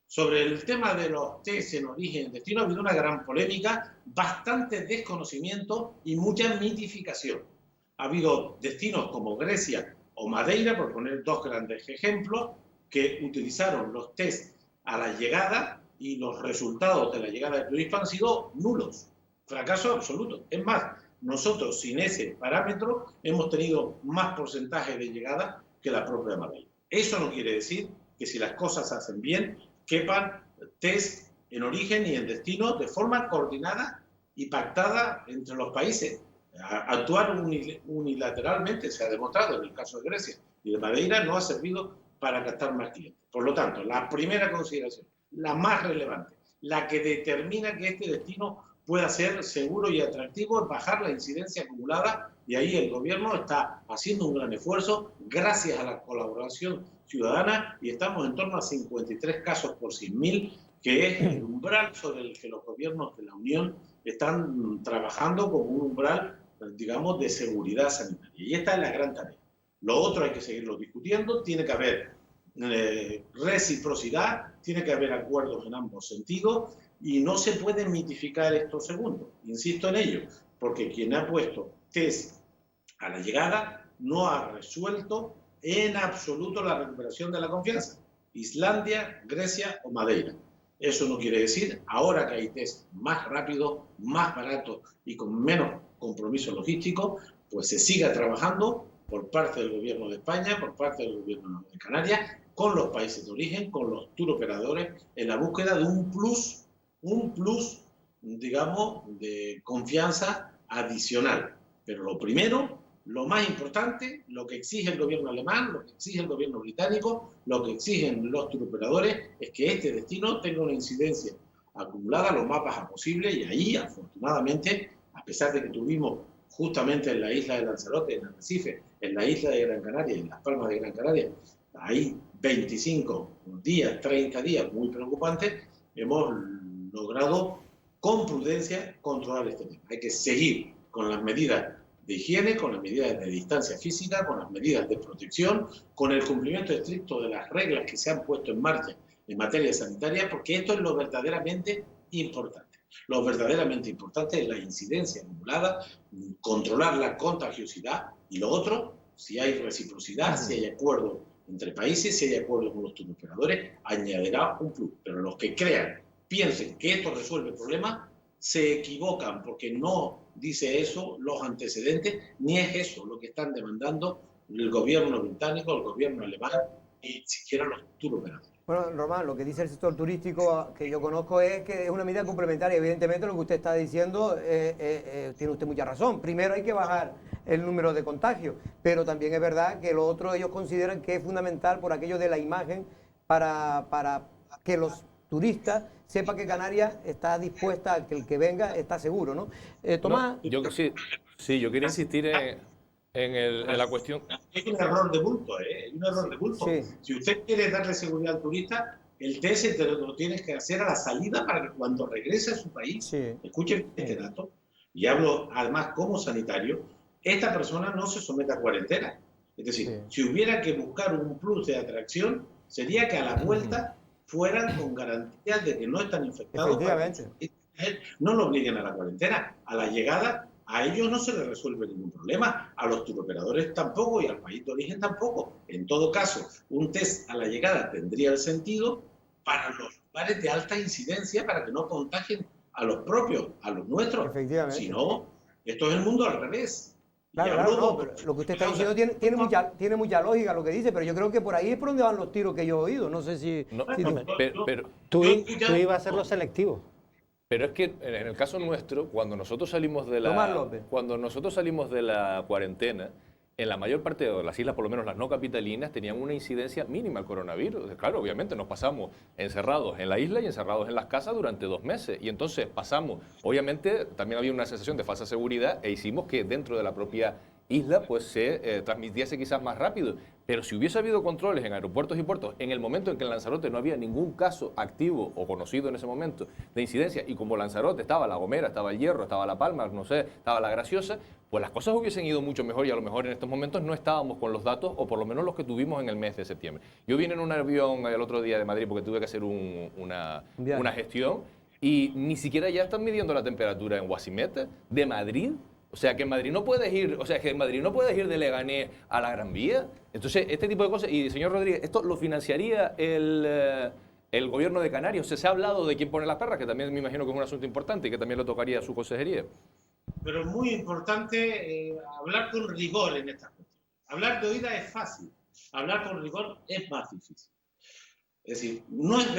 Sobre el tema de los test en origen y destino ha habido una gran polémica, bastante desconocimiento y mucha mitificación. Ha habido destinos como Grecia o Madeira, por poner dos grandes ejemplos, que utilizaron los test a la llegada y los resultados de la llegada del turista han sido nulos, fracaso absoluto. Es más, nosotros sin ese parámetro hemos tenido más porcentaje de llegada que la propia Madeira. Eso no quiere decir que si las cosas se hacen bien, quepan test en origen y en destino de forma coordinada y pactada entre los países. Actuar unilateralmente, se ha demostrado en el caso de Grecia y de Madeira, no ha servido para captar más clientes. Por lo tanto, la primera consideración, la más relevante, la que determina que este destino pueda ser seguro y atractivo, es bajar la incidencia acumulada y ahí el gobierno está haciendo un gran esfuerzo gracias a la colaboración ciudadana y estamos en torno a 53 casos por 100.000, que es el umbral sobre el que los gobiernos de la Unión están trabajando como un umbral, digamos, de seguridad sanitaria. Y esta es la gran tarea. Lo otro hay que seguirlo discutiendo, tiene que haber reciprocidad, tiene que haber acuerdos en ambos sentidos y no se puede mitificar esto segundo. Insisto en ello, porque quien ha puesto test a la llegada no ha resuelto en absoluto la recuperación de la confianza. Islandia, Grecia o Madeira. Eso no quiere decir, ahora que hay test más rápidos, más baratos y con menos compromiso logístico, pues se siga trabajando por parte del gobierno de España, por parte del gobierno de Canarias, con los países de origen, con los tour operadores, en la búsqueda de un plus, digamos, de confianza adicional. Pero lo primero, lo más importante, lo que exige el gobierno alemán, lo que exige el gobierno británico, lo que exigen los tour operadores, es que este destino tenga una incidencia acumulada lo más baja posible, y ahí, afortunadamente, a pesar de que tuvimos justamente en la isla de Lanzarote, en Arrecife, en la isla de Gran Canaria, en Las Palmas de Gran Canaria, ahí 25 días, 30 días muy preocupantes, hemos logrado con prudencia controlar este tema. Hay que seguir con las medidas de higiene, con las medidas de distancia física, con las medidas de protección, con el cumplimiento estricto de las reglas que se han puesto en marcha en materia sanitaria, porque esto es lo verdaderamente importante. Lo verdaderamente importante es la incidencia acumulada, controlar la contagiosidad, y lo otro, si hay reciprocidad, si hay acuerdo entre países, si hay acuerdo con los turoperadores, añadirá un plus. Pero los que piensen que esto resuelve el problema, se equivocan, porque no dice eso los antecedentes, ni es eso lo que están demandando el gobierno británico, el gobierno alemán, ni siquiera los turoperadores. Bueno, Román, lo que dice el sector turístico que yo conozco es que es una medida complementaria. Evidentemente, lo que usted está diciendo tiene usted mucha razón. Primero hay que bajar el número de contagios, pero también es verdad que lo otro ellos consideran que es fundamental por aquello de la imagen para que los turistas sepan que Canarias está dispuesta a que el que venga está seguro, ¿no? Tomás. No, yo quería insistir en la cuestión. Es un error de bulto, ¿eh? Es un error de bulto. Sí. Si usted quiere darle seguridad al turista, el test lo tienes que hacer a la salida para que cuando regrese a su país, escuchen este dato, y hablo además como sanitario, esta persona no se somete a cuarentena. Es decir, si hubiera que buscar un plus de atracción, sería que a la vuelta fueran con garantías de que no están infectados. No lo obliguen a la cuarentena. A la llegada, a ellos no se les resuelve ningún problema, a los turoperadores tampoco y al país de origen tampoco. En todo caso, un test a la llegada tendría el sentido para los lugares de alta incidencia, para que no contagien a los propios, a los nuestros. Si no, esto es el mundo al revés. Claro, no, pero lo que usted está diciendo tiene mucha lógica lo que dice, pero yo creo que por ahí es por donde van los tiros que yo he oído. No sé si... pero tú ibas a hacerlo selectivo. Pero es que en el caso nuestro, cuando nosotros salimos de la cuarentena, en la mayor parte de las islas, por lo menos las no capitalinas, tenían una incidencia mínima al coronavirus. Claro, obviamente nos pasamos encerrados en la isla y encerrados en las casas durante 2 meses. Y entonces pasamos, obviamente también había una sensación de falsa seguridad e hicimos que dentro de la propia isla pues se transmitiese quizás más rápido. Pero si hubiese habido controles en aeropuertos y puertos, en el momento en que en Lanzarote no había ningún caso activo o conocido en ese momento de incidencia, y como Lanzarote estaba La Gomera, estaba El Hierro, estaba La Palma, no sé, estaba La Graciosa, pues las cosas hubiesen ido mucho mejor y a lo mejor en estos momentos no estábamos con los datos, o por lo menos los que tuvimos en el mes de septiembre. Yo vine en un avión el otro día de Madrid porque tuve que hacer una gestión, y ni siquiera ya están midiendo la temperatura en Guasimete de Madrid. O sea, que en Madrid no puedes ir, de Leganés a la Gran Vía. Entonces, este tipo de cosas, y señor Rodríguez, ¿esto lo financiaría el gobierno de Canarias? O sea, se ha hablado de quién pone las perras, que también me imagino que es un asunto importante y que también lo tocaría a su consejería. Pero es muy importante hablar con rigor en estas cuestiones. Hablar de oídas es fácil, hablar con rigor es más difícil. Es decir, no es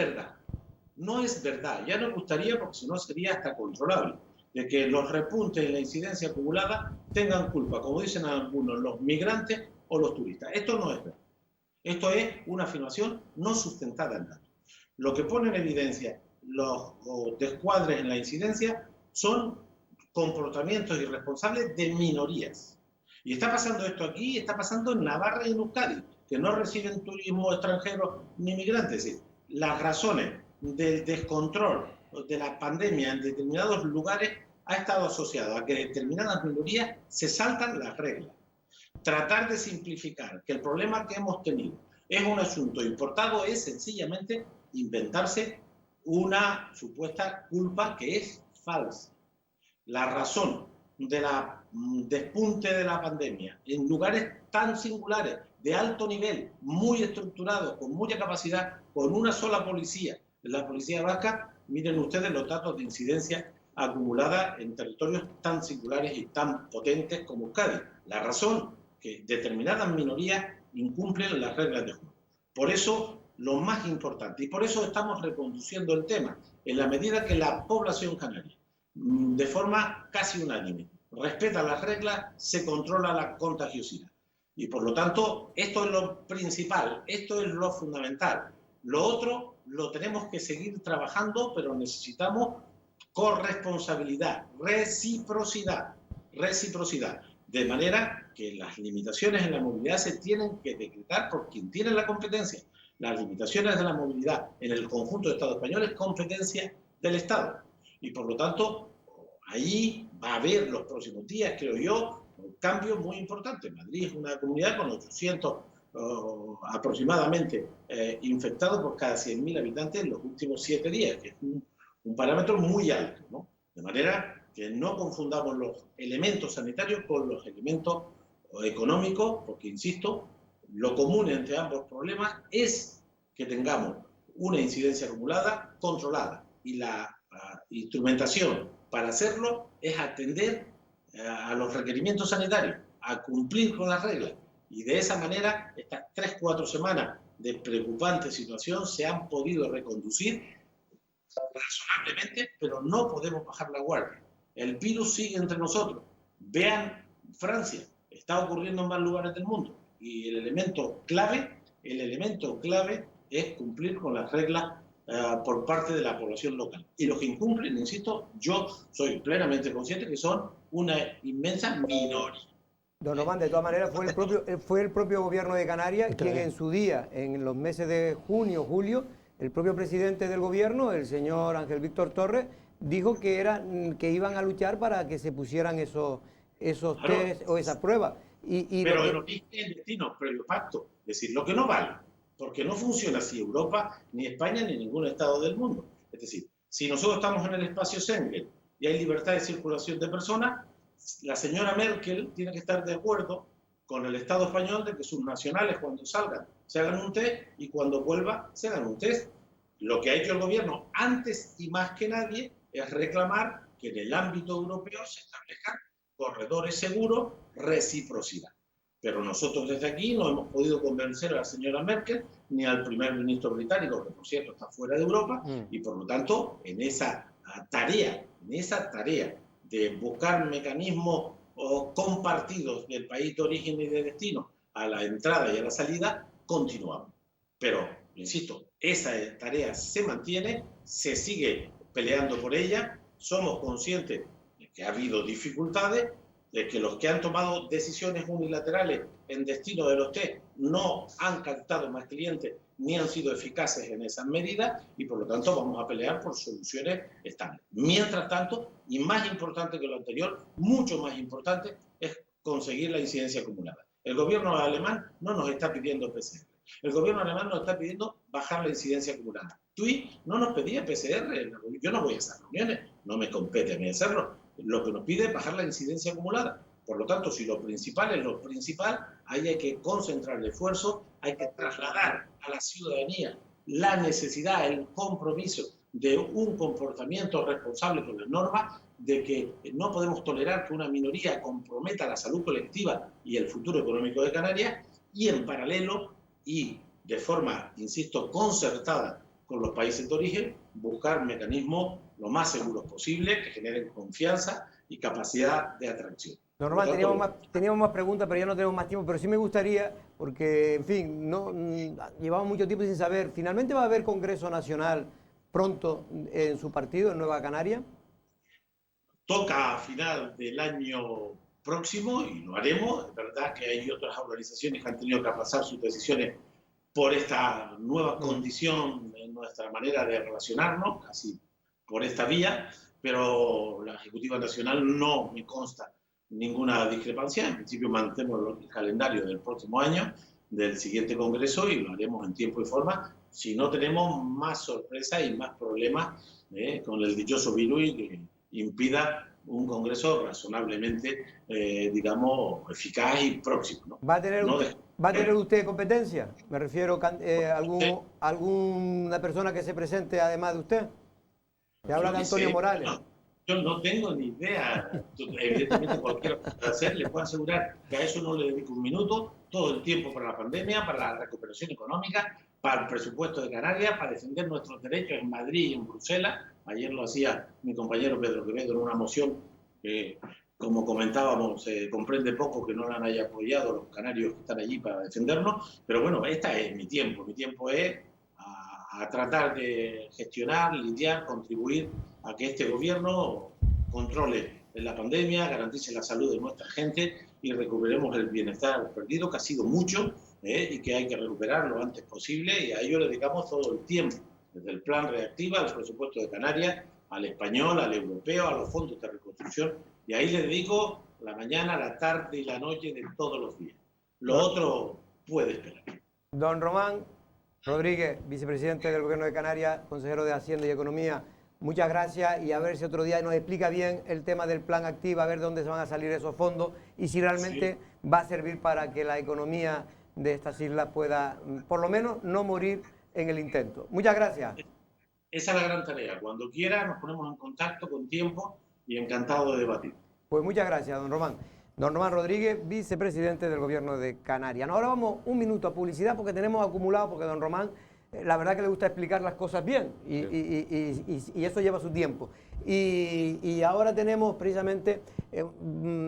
verdad, ya nos gustaría, porque si no sería hasta controlable, de que los repuntes en la incidencia acumulada tengan culpa, como dicen algunos, los migrantes o los turistas. Esto no es verdad. Esto es una afirmación no sustentada en datos. Lo que pone en evidencia los descuadres en la incidencia son comportamientos irresponsables de minorías. Y está pasando esto aquí, está pasando en Navarra y en Euskadi, que no reciben turismo extranjero ni migrantes. Es decir, las razones del descontrol de la pandemia en determinados lugares ha estado asociado a que determinadas minorías se saltan las reglas. Tratar de simplificar que el problema que hemos tenido es un asunto importado es sencillamente inventarse una supuesta culpa que es falsa. La razón de la despunte de la pandemia en lugares tan singulares, de alto nivel, muy estructurados, con mucha capacidad, con una sola policía, la policía vasca, miren ustedes los datos de incidencia acumulada en territorios tan singulares y tan potentes como Euskadi. La razón que determinadas minorías incumplen las reglas de juego. Por eso, lo más importante, y por eso estamos reconduciendo el tema, en la medida que la población canaria, de forma casi unánime, respeta las reglas, se controla la contagiosidad. Y por lo tanto, esto es lo principal, esto es lo fundamental. Lo otro lo tenemos que seguir trabajando, pero necesitamos corresponsabilidad, reciprocidad. De manera que las limitaciones en la movilidad se tienen que decretar por quien tiene la competencia. Las limitaciones de la movilidad en el conjunto del Estado español es competencia del Estado. Y por lo tanto, ahí va a haber los próximos días, creo yo, un cambio muy importante. Madrid es una comunidad con 800 aproximadamente infectados por cada 100.000 habitantes en los últimos 7 días, que es un parámetro muy alto, ¿no? De manera que no confundamos los elementos sanitarios con los elementos económicos, porque, insisto, lo común entre ambos problemas es que tengamos una incidencia acumulada controlada, y la instrumentación para hacerlo es atender a los requerimientos sanitarios, a cumplir con las reglas, y de esa manera estas 3-4 semanas de preocupante situación se han podido reconducir razonablemente, pero no podemos bajar la guardia. El virus sigue entre nosotros. Vean Francia, está ocurriendo en más lugares del mundo, y el elemento clave es cumplir con las reglas por parte de la población local. Y los que incumplen, insisto, yo soy plenamente consciente que son una inmensa minoría. Don Román, de todas maneras, fue el propio gobierno de Canarias quien en su día, en los meses de junio, julio, el propio presidente del gobierno, el señor Ángel Víctor Torres, dijo que iban a luchar para que se pusieran esos test o esas pruebas. Pero lo que es el destino previo pacto, es decir, lo que no vale, porque no funciona así Europa, ni España, ni ningún estado del mundo. Es decir, si nosotros estamos en el espacio Schengen y hay libertad de circulación de personas, la señora Merkel tiene que estar de acuerdo con el Estado español de que sus nacionales, cuando salgan, se hagan un test, y cuando vuelva, se hagan un test. Lo que ha hecho el gobierno, antes y más que nadie, es reclamar que en el ámbito europeo se establezcan corredores seguros, reciprocidad. Pero nosotros desde aquí no hemos podido convencer a la señora Merkel ni al primer ministro británico, que por cierto está fuera de Europa, y por lo tanto en esa tarea de buscar mecanismos compartidos del país de origen y de destino a la entrada y a la salida, continuamos. Pero, insisto, esa tarea se mantiene, se sigue peleando por ella, somos conscientes de que ha habido dificultades, de que los que han tomado decisiones unilaterales en destino de los test no han captado más clientes ni han sido eficaces en esas medidas, y por lo tanto vamos a pelear por soluciones estables. Mientras tanto, y más importante que lo anterior, mucho más importante, es conseguir la incidencia acumulada. El gobierno alemán no nos está pidiendo PCR. El gobierno alemán nos está pidiendo bajar la incidencia acumulada. TUI no nos pedía PCR. Yo no voy a esas reuniones, no me compete a mí hacerlo. Lo que nos pide es bajar la incidencia acumulada. Por lo tanto, si lo principal es lo principal, ahí hay que concentrar el esfuerzo, hay que trasladar a la ciudadanía la necesidad, el compromiso de un comportamiento responsable con las normas, de que no podemos tolerar que una minoría comprometa la salud colectiva y el futuro económico de Canarias, y en paralelo y de forma, insisto, concertada con los países de origen, buscar mecanismos lo más seguros posible que generen confianza y capacidad de atracción. Normal, teníamos más preguntas, pero ya no tenemos más tiempo, pero sí me gustaría, porque, en fin, llevamos mucho tiempo sin saber, ¿finalmente va a haber Congreso Nacional pronto en su partido, en Nueva Canaria? Toca a final del año próximo y lo haremos. Es verdad que hay otras organizaciones que han tenido que pasar sus decisiones por esta nueva condición en nuestra manera de relacionarnos, casi por esta vía, pero la Ejecutiva Nacional no me consta ninguna discrepancia. En principio mantenemos el calendario del próximo año, del siguiente Congreso, y lo haremos en tiempo y forma, si no tenemos más sorpresas y más problemas con el dichoso virus que impida un Congreso razonablemente, digamos, eficaz y próximo, ¿no? ¿Va a tener usted competencia? Me refiero a alguna persona que se presente además de usted. ¿Se habla de Antonio Morales? No, yo no tengo ni idea. Evidentemente cualquiera puede hacer, le puedo asegurar que a eso no le dedico un minuto, todo el tiempo para la pandemia, para la recuperación económica, para el presupuesto de Canarias, para defender nuestros derechos en Madrid y en Bruselas. Ayer lo hacía mi compañero Pedro Quevedo en una moción que, como comentábamos, comprende poco que no la haya apoyado los canarios que están allí para defendernos, pero bueno, este es mi tiempo. Mi tiempo es a tratar de gestionar, lidiar, contribuir a que este gobierno controle la pandemia, garantice la salud de nuestra gente y recuperemos el bienestar perdido, que ha sido mucho, y que hay que recuperar lo antes posible, y a ello le dedicamos todo el tiempo, desde el plan Reactiva, al presupuesto de Canarias, al español, al europeo, a los fondos de reconstrucción, y ahí le dedico la mañana, la tarde y la noche de todos los días. Lo otro puede esperar. Don Román Rodríguez, vicepresidente del Gobierno de Canarias, consejero de Hacienda y Economía, muchas gracias, y a ver si otro día nos explica bien el tema del plan Activa, a ver dónde se van a salir esos fondos y si realmente va a servir para que la economía de estas islas pueda, por lo menos, no morir en el intento. Muchas gracias. Esa es la gran tarea. Cuando quiera nos ponemos en contacto con tiempo y encantado de debatir. Pues muchas gracias, don Román. Don Román Rodríguez, vicepresidente del Gobierno de Canarias. Ahora vamos un minuto a publicidad porque tenemos acumulado, porque don Román, la verdad que le gusta explicar las cosas bien y eso lleva su tiempo. Y ahora tenemos precisamente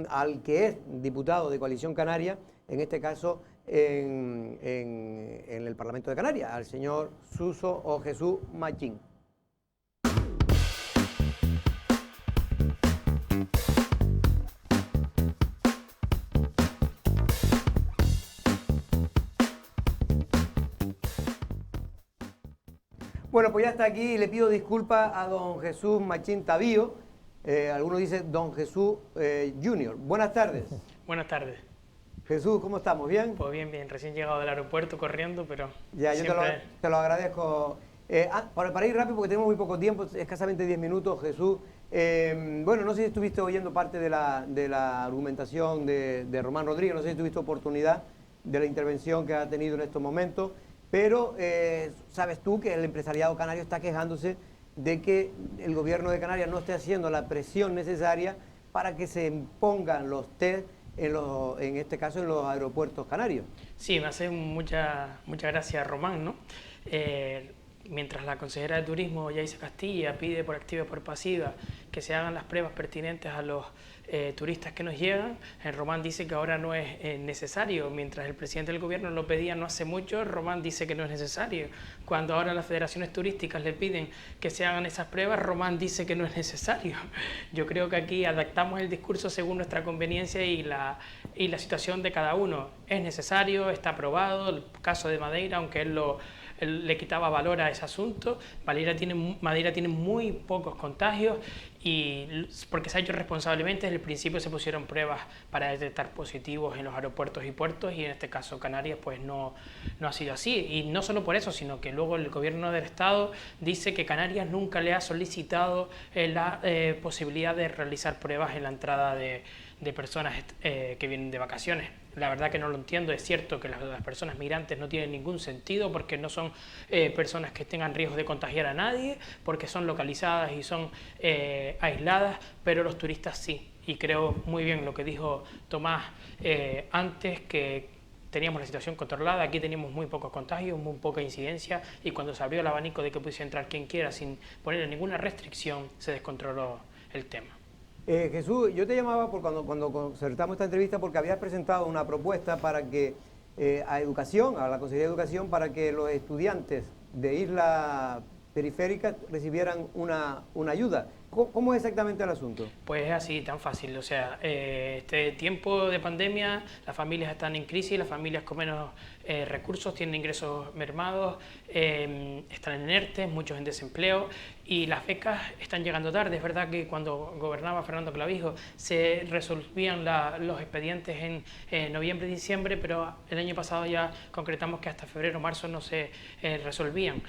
al que es diputado de Coalición Canaria, en este caso en el Parlamento de Canarias, al señor Suso o Jesús Machín. Bueno, pues ya está aquí y le pido disculpas a don Jesús Machín Tavío. Algunos dicen don Jesús Junior. Buenas tardes. Buenas tardes. Jesús, ¿cómo estamos? ¿Bien? Pues bien, bien. Recién llegado del aeropuerto corriendo, pero ya, yo siempre... te lo agradezco. Para ir rápido, porque tenemos muy poco tiempo, escasamente 10 minutos, Jesús. Bueno, no sé si estuviste oyendo parte de la argumentación de Román Rodríguez, no sé si tuviste oportunidad de la intervención que ha tenido en estos momentos, pero sabes tú que el empresariado canario está quejándose de que el gobierno de Canarias no esté haciendo la presión necesaria para que se impongan los test en este caso en los aeropuertos canarios. Sí, me hace mucha gracia Román, ¿no? Mientras la consejera de Turismo, Yaisa Castilla, pide por activa y por pasiva que se hagan las pruebas pertinentes a los turistas que nos llegan, Román dice que ahora no es necesario. Mientras el presidente del gobierno lo pedía no hace mucho, Román dice que no es necesario. Cuando ahora las federaciones turísticas le piden que se hagan esas pruebas, Román dice que no es necesario. Yo creo que aquí adaptamos el discurso según nuestra conveniencia y la situación de cada uno. Es necesario, está aprobado, el caso de Madeira, aunque él le quitaba valor a ese asunto. Madeira tiene muy pocos contagios y porque se ha hecho responsablemente. Desde el principio se pusieron pruebas para detectar positivos en los aeropuertos y puertos, y en este caso Canarias pues no ha sido así. Y no solo por eso, sino que luego el gobierno del Estado dice que Canarias nunca le ha solicitado la posibilidad de realizar pruebas en la entrada de personas que vienen de vacaciones. La verdad que no lo entiendo. Es cierto que las personas migrantes no tienen ningún sentido porque no son personas que tengan riesgo de contagiar a nadie, porque son localizadas y son aisladas, pero los turistas sí. Y creo muy bien lo que dijo Tomás antes, que teníamos la situación controlada. Aquí teníamos muy pocos contagios, muy poca incidencia, y cuando se abrió el abanico de que pudiese entrar quien quiera sin poner ninguna restricción, se descontroló el tema. Jesús, yo te llamaba cuando concertamos esta entrevista porque habías presentado una propuesta para que a la Consejería de Educación, para que los estudiantes de Isla periféricas recibieran una ayuda. ¿Cómo es exactamente el asunto? Pues es así, tan fácil. O sea, este tiempo de pandemia, las familias están en crisis, las familias con menos recursos tienen ingresos mermados, están en ERTE, muchos en desempleo, y las becas están llegando tarde. Es verdad que cuando gobernaba Fernando Clavijo se resolvían los expedientes en noviembre y diciembre, pero el año pasado ya concretamos que hasta febrero o marzo no se resolvían.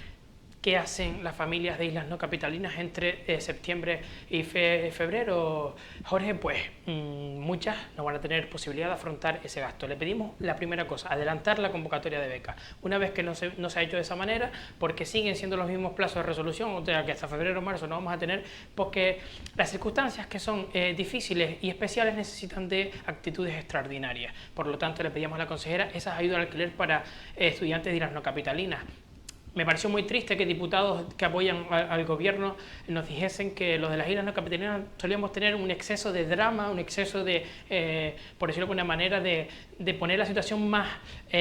¿Qué hacen las familias de islas no capitalinas entre septiembre y febrero, Jorge? Pues muchas no van a tener posibilidad de afrontar ese gasto. Le pedimos la primera cosa, adelantar la convocatoria de becas. Una vez que no se ha hecho de esa manera, porque siguen siendo los mismos plazos de resolución, o sea que hasta febrero o marzo no vamos a tener, porque las circunstancias que son difíciles y especiales necesitan de actitudes extraordinarias. Por lo tanto, le pedíamos a la consejera esas ayudas al alquiler para estudiantes de islas no capitalinas. Me pareció muy triste que diputados que apoyan al gobierno nos dijesen que los de las islas no capitalinas solíamos tener un exceso de drama, un exceso de, por decirlo de alguna manera, de poner la situación más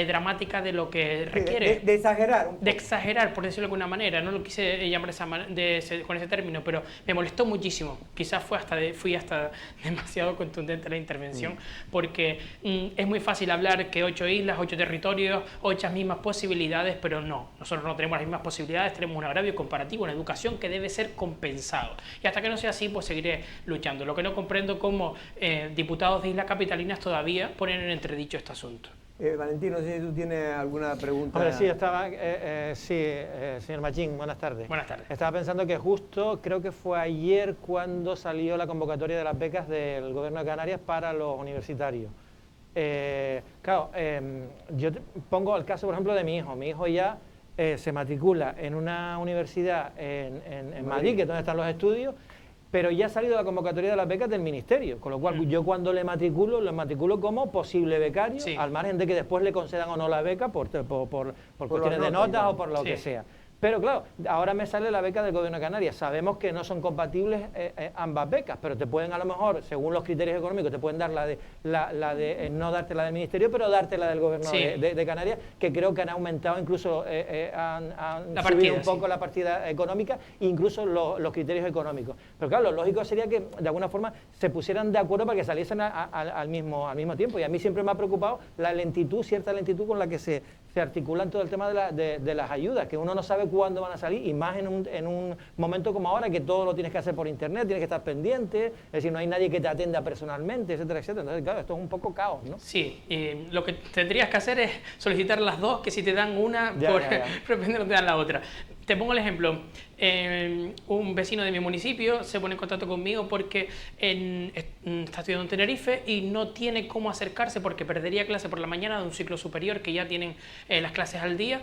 dramática de lo que requiere. De exagerar. De exagerar, por decirlo de alguna manera. No lo quise llamar con ese término, pero me molestó muchísimo. Quizás fui hasta demasiado contundente la intervención, porque es muy fácil hablar que 8 islas, 8 territorios, 8 mismas posibilidades, pero no. Nosotros no tenemos las mismas posibilidades, tenemos un agravio comparativo, una educación que debe ser compensado. Y hasta que no sea así, pues seguiré luchando. Lo que no comprendo cómo diputados de islas capitalinas todavía ponen en entredicho este asunto. Valentino, si tú tienes alguna pregunta. Hombre, sí, señor Machín, buenas tardes. Buenas tardes. Estaba pensando que justo, creo que fue ayer cuando salió la convocatoria de las becas del Gobierno de Canarias para los universitarios. Claro, yo pongo el caso, por ejemplo, de mi hijo. Mi hijo ya se matricula en una universidad en Madrid, que es donde están los estudios, pero ya ha salido la convocatoria de las becas del Ministerio, con lo cual yo cuando lo matriculo como posible becario, sí, al margen de que después le concedan o no la beca por cuestiones de notas o por lo que sea. Pero claro, ahora me sale la beca del Gobierno de Canarias. Sabemos que no son compatibles ambas becas, pero te pueden a lo mejor, según los criterios económicos, te pueden dar la de no darte la del Ministerio, pero darte la del Gobierno de Canarias, que creo que han aumentado, incluso han subido un poco la partida económica, incluso los criterios económicos. Pero claro, lo lógico sería que de alguna forma se pusieran de acuerdo para que saliesen al mismo tiempo. Y a mí siempre me ha preocupado la lentitud, cierta lentitud con la que se articulan todo el tema de las ayudas, que uno no sabe cuándo van a salir, y más en un momento como ahora, que todo lo tienes que hacer por internet, tienes que estar pendiente, es decir, no hay nadie que te atienda personalmente, etcétera, etcétera. Entonces, claro, esto es un poco caos, ¿no? Sí, lo que tendrías que hacer es solicitar las dos, que si te dan una, por repente no te dan la otra. Te pongo el ejemplo. Un vecino de mi municipio se pone en contacto conmigo porque está estudiando en Tenerife y no tiene cómo acercarse porque perdería clase por la mañana de un ciclo superior que ya tienen las clases al día.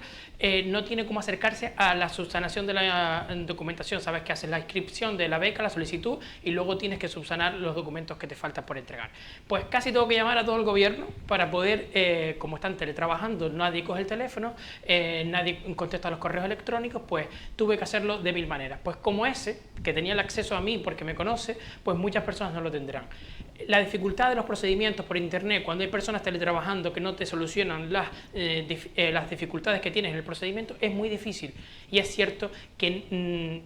No tiene cómo acercarse a la subsanación de la documentación. Sabes que haces la inscripción de la beca, la solicitud, y luego tienes que subsanar los documentos que te faltan por entregar. Pues casi tengo que llamar a todo el gobierno para poder, como están teletrabajando, nadie coge el teléfono, nadie contesta los correos electrónicos, pues tuve que hacerlo de mil maneras. Pues como ese, que tenía el acceso a mí porque me conoce, pues muchas personas no lo tendrán. La dificultad de los procedimientos por internet, cuando hay personas teletrabajando que no te solucionan las dificultades que tienes en el procedimiento, es muy difícil. Y es cierto que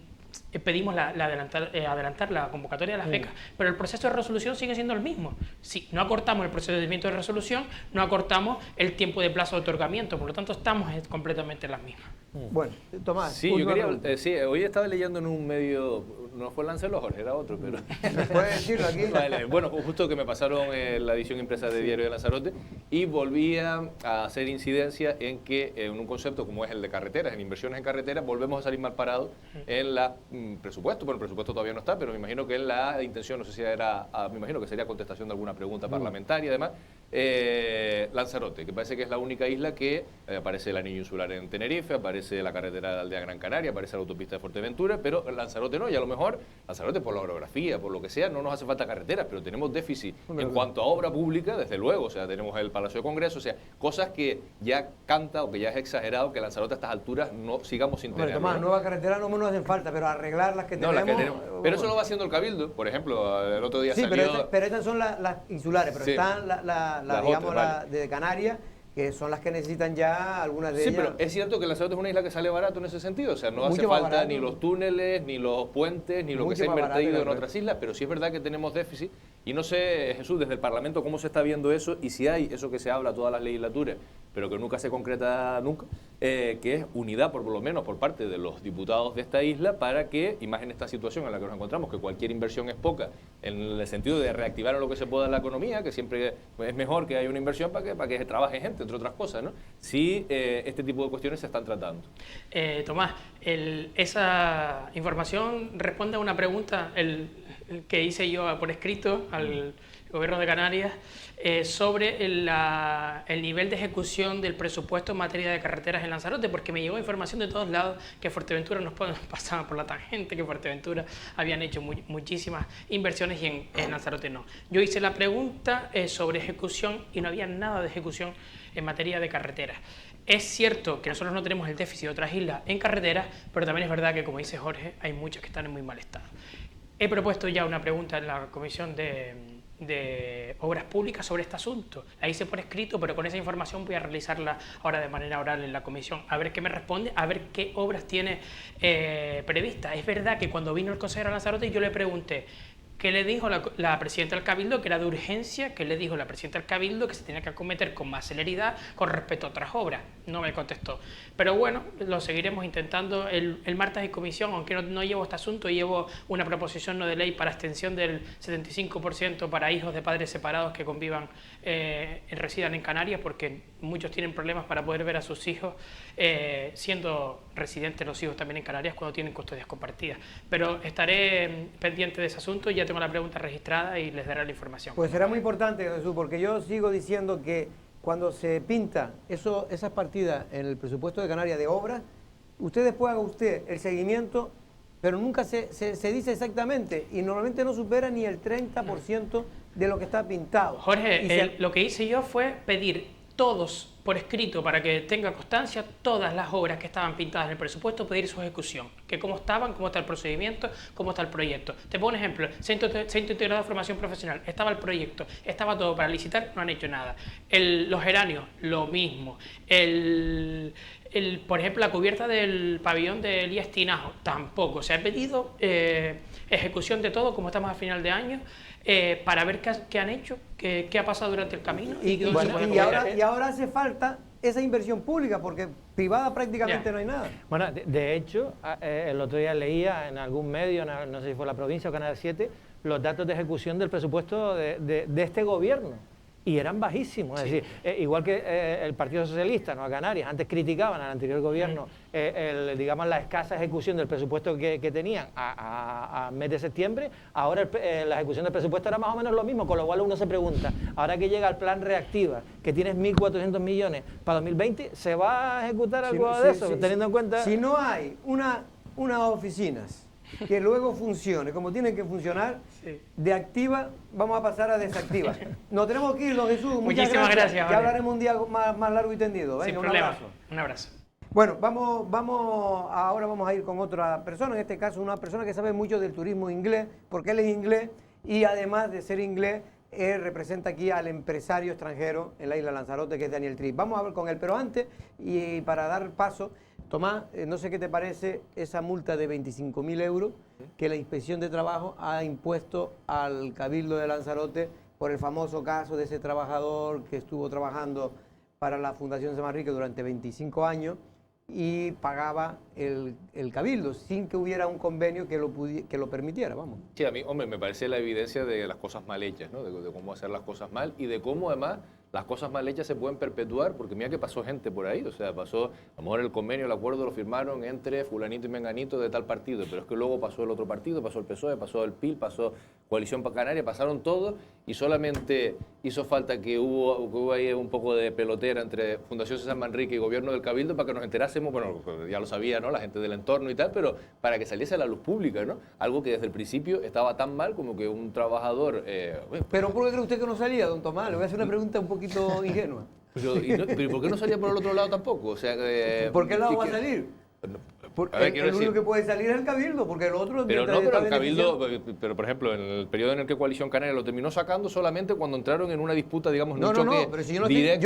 pedimos adelantar la convocatoria de las becas, pero el proceso de resolución sigue siendo el mismo. Si no acortamos el procedimiento de resolución, no acortamos el tiempo de plazo de otorgamiento, por lo tanto estamos completamente en las mismas. Bueno, Tomás. Sí, yo quería, hoy estaba leyendo en un medio, no fue Lancelot, Jorge, era otro, pero... ¿Puedes decirlo aquí? Vale, bueno, justo que me pasaron la edición impresa de Diario de Lanzarote y volvía a hacer incidencia en que en un concepto como es el de carreteras, en inversiones en carreteras, volvemos a salir mal parados en la presupuesto. Bueno, el presupuesto todavía no está, pero me imagino que en la intención, no sé si era, me imagino que sería contestación de alguna pregunta parlamentaria, además, Lanzarote, que parece que es la única isla que aparece el anillo insular en Tenerife, aparece la carretera de la aldea Gran Canaria, aparece la autopista de Fuerteventura, pero Lanzarote no, y a lo mejor Lanzarote por la orografía, por lo que sea, no nos hace falta carreteras, pero tenemos déficit en cuanto a obra pública, desde luego, o sea, tenemos el Palacio de Congreso, o sea, cosas que ya canta o que ya es exagerado que Lanzarote a estas alturas no sigamos sin tener. Tomás, nuevas carreteras no nos hacen falta, pero arreglar las que tenemos. Pero eso lo va haciendo el Cabildo, por ejemplo, el otro día sí, salió... pero estas son las insulares, pero sí, están digamos, la de Canarias, que son las que necesitan ya algunas de ellas. Sí, pero es cierto que Lanzarote es una isla que sale barato en ese sentido, o sea, no hace Mucho más falta barato. ni los túneles, ni los puentes, ni lo que Mucho se ha más barato, invertido en claro. otras islas, pero sí es verdad que tenemos déficit y no sé, Jesús, desde el Parlamento cómo se está viendo eso y si hay eso que se habla todas las legislaturas, pero que nunca se concreta nunca, que es unidad, por lo menos por parte de los diputados de esta isla, para que, y más en esta situación en la que nos encontramos, que cualquier inversión es poca, en el sentido de reactivar lo que se pueda en la economía, que siempre es mejor que haya una inversión para que trabaje gente, entre otras cosas, ¿no? Si este tipo de cuestiones se están tratando. Tomás, esa información responde a una pregunta el que hice yo por escrito al Gobierno de Canarias sobre el nivel de ejecución del presupuesto en materia de carreteras en Lanzarote, porque me llegó información de todos lados que Fuerteventura nos pasaba por la tangente, que Fuerteventura habían hecho muchísimas inversiones y en Lanzarote no. Yo hice la pregunta sobre ejecución y no había nada de ejecución en materia de carreteras. Es cierto que nosotros no tenemos el déficit de otras islas en carreteras, pero también es verdad que, como dice Jorge, hay muchas que están en muy mal estado. He propuesto ya una pregunta en la Comisión de Obras Públicas sobre este asunto. La hice por escrito, pero con esa información voy a realizarla ahora de manera oral en la comisión, a ver qué me responde, a ver qué obras tiene previstas. Es verdad que cuando vino el consejero Lanzarote yo le pregunté ¿qué le dijo la presidenta del Cabildo? Que era de urgencia. ¿Qué le dijo la presidenta del Cabildo? Que se tenía que acometer con más celeridad con respecto a otras obras. No me contestó. Pero bueno, lo seguiremos intentando. El martes de comisión, aunque no llevo este asunto, llevo una proposición no de ley para extensión del 75% para hijos de padres separados que convivan, residan en Canarias, porque muchos tienen problemas para poder ver a sus hijos, siendo residentes los hijos también en Canarias cuando tienen custodias compartidas. Pero estaré pendiente de ese asunto. Ya tengo la pregunta registrada y les daré la información. Pues será muy importante, Jesús, porque yo sigo diciendo que cuando se pinta esas partidas en el presupuesto de Canarias de obras, usted después haga el seguimiento, pero nunca se dice exactamente y normalmente no supera ni el 30% de lo que está pintado. Jorge, lo que hice yo fue pedir todos por escrito, para que tenga constancia, todas las obras que estaban pintadas en el presupuesto, pedir su ejecución, que cómo estaban, cómo está el procedimiento, cómo está el proyecto. Te pongo un ejemplo, Centro Integrado de Formación Profesional, estaba el proyecto, estaba todo para licitar, no han hecho nada. Los geranios, lo mismo. Por ejemplo, la cubierta del pabellón de Elías Tinajo, tampoco. Se ha pedido ejecución de todo, como estamos a final de año, para ver qué han hecho, qué ha pasado durante el camino. Y ahora hace falta esa inversión pública, porque privada prácticamente no hay nada. Bueno, de hecho, el otro día leía en algún medio, no sé si fue La Provincia o Canal 7, los datos de ejecución del presupuesto de este gobierno. Y eran bajísimos, es decir, igual que el Partido Socialista, Nueva Canarias, antes criticaban al anterior gobierno digamos, la escasa ejecución del presupuesto que tenían a mes de septiembre, ahora la ejecución del presupuesto era más o menos lo mismo, con lo cual uno se pregunta, ahora que llega el plan Reactiva, que tienes 1.400 millones para 2020, ¿se va a ejecutar algo de eso? Teniendo en cuenta... Si no hay unas oficinas que luego funcione como tienen que funcionar, de activa vamos a pasar a desactiva. Nos tenemos que ir, don Jesús. Muchísimas gracias. Ya hablaremos un día más largo y tendido. Venga, sin problema. Un abrazo. Bueno, ahora vamos a ir con otra persona, en este caso una persona que sabe mucho del turismo inglés, porque él es inglés y además de ser inglés, él representa aquí al empresario extranjero en la isla Lanzarote, que es Daniel Tripp. Vamos a ver con él, pero antes, y para dar paso, Tomás, no sé qué te parece esa multa de 25.000 euros que la Inspección de Trabajo ha impuesto al Cabildo de Lanzarote por el famoso caso de ese trabajador que estuvo trabajando para la Fundación José Manrique durante 25 años y pagaba el Cabildo sin que hubiera un convenio que lo permitiera, vamos. Sí, a mí, hombre, me parece la evidencia de las cosas mal hechas, ¿no? De cómo hacer las cosas mal y de cómo además las cosas mal hechas se pueden perpetuar, porque mira que pasó gente por ahí, o sea, pasó, a lo mejor el convenio, el acuerdo lo firmaron entre fulanito y menganito de tal partido, pero es que luego pasó el otro partido, pasó el PSOE, pasó el PIL, pasó Coalición para Canarias, pasaron todos y solamente hizo falta que hubo ahí un poco de pelotera entre Fundación César Manrique y Gobierno del Cabildo para que nos enterásemos, bueno, ya lo sabía, ¿no?, la gente del entorno y tal, pero para que saliese a la luz pública, ¿no? Algo que desde el principio estaba tan mal como que un trabajador... ¿Pero por qué cree usted que no salía, don Tomás? Le voy a hacer una pregunta un poquito ingenua. ¿Pero por qué no salía por el otro lado tampoco? O sea, ¿Por qué lado va a salir? El único que puede salir es el Cabildo, porque el otro... Pero no, pero el Cabildo, pero por ejemplo, en el periodo en el que Coalición Canaria lo terminó sacando solamente cuando entraron en una disputa, digamos, no, pero si yo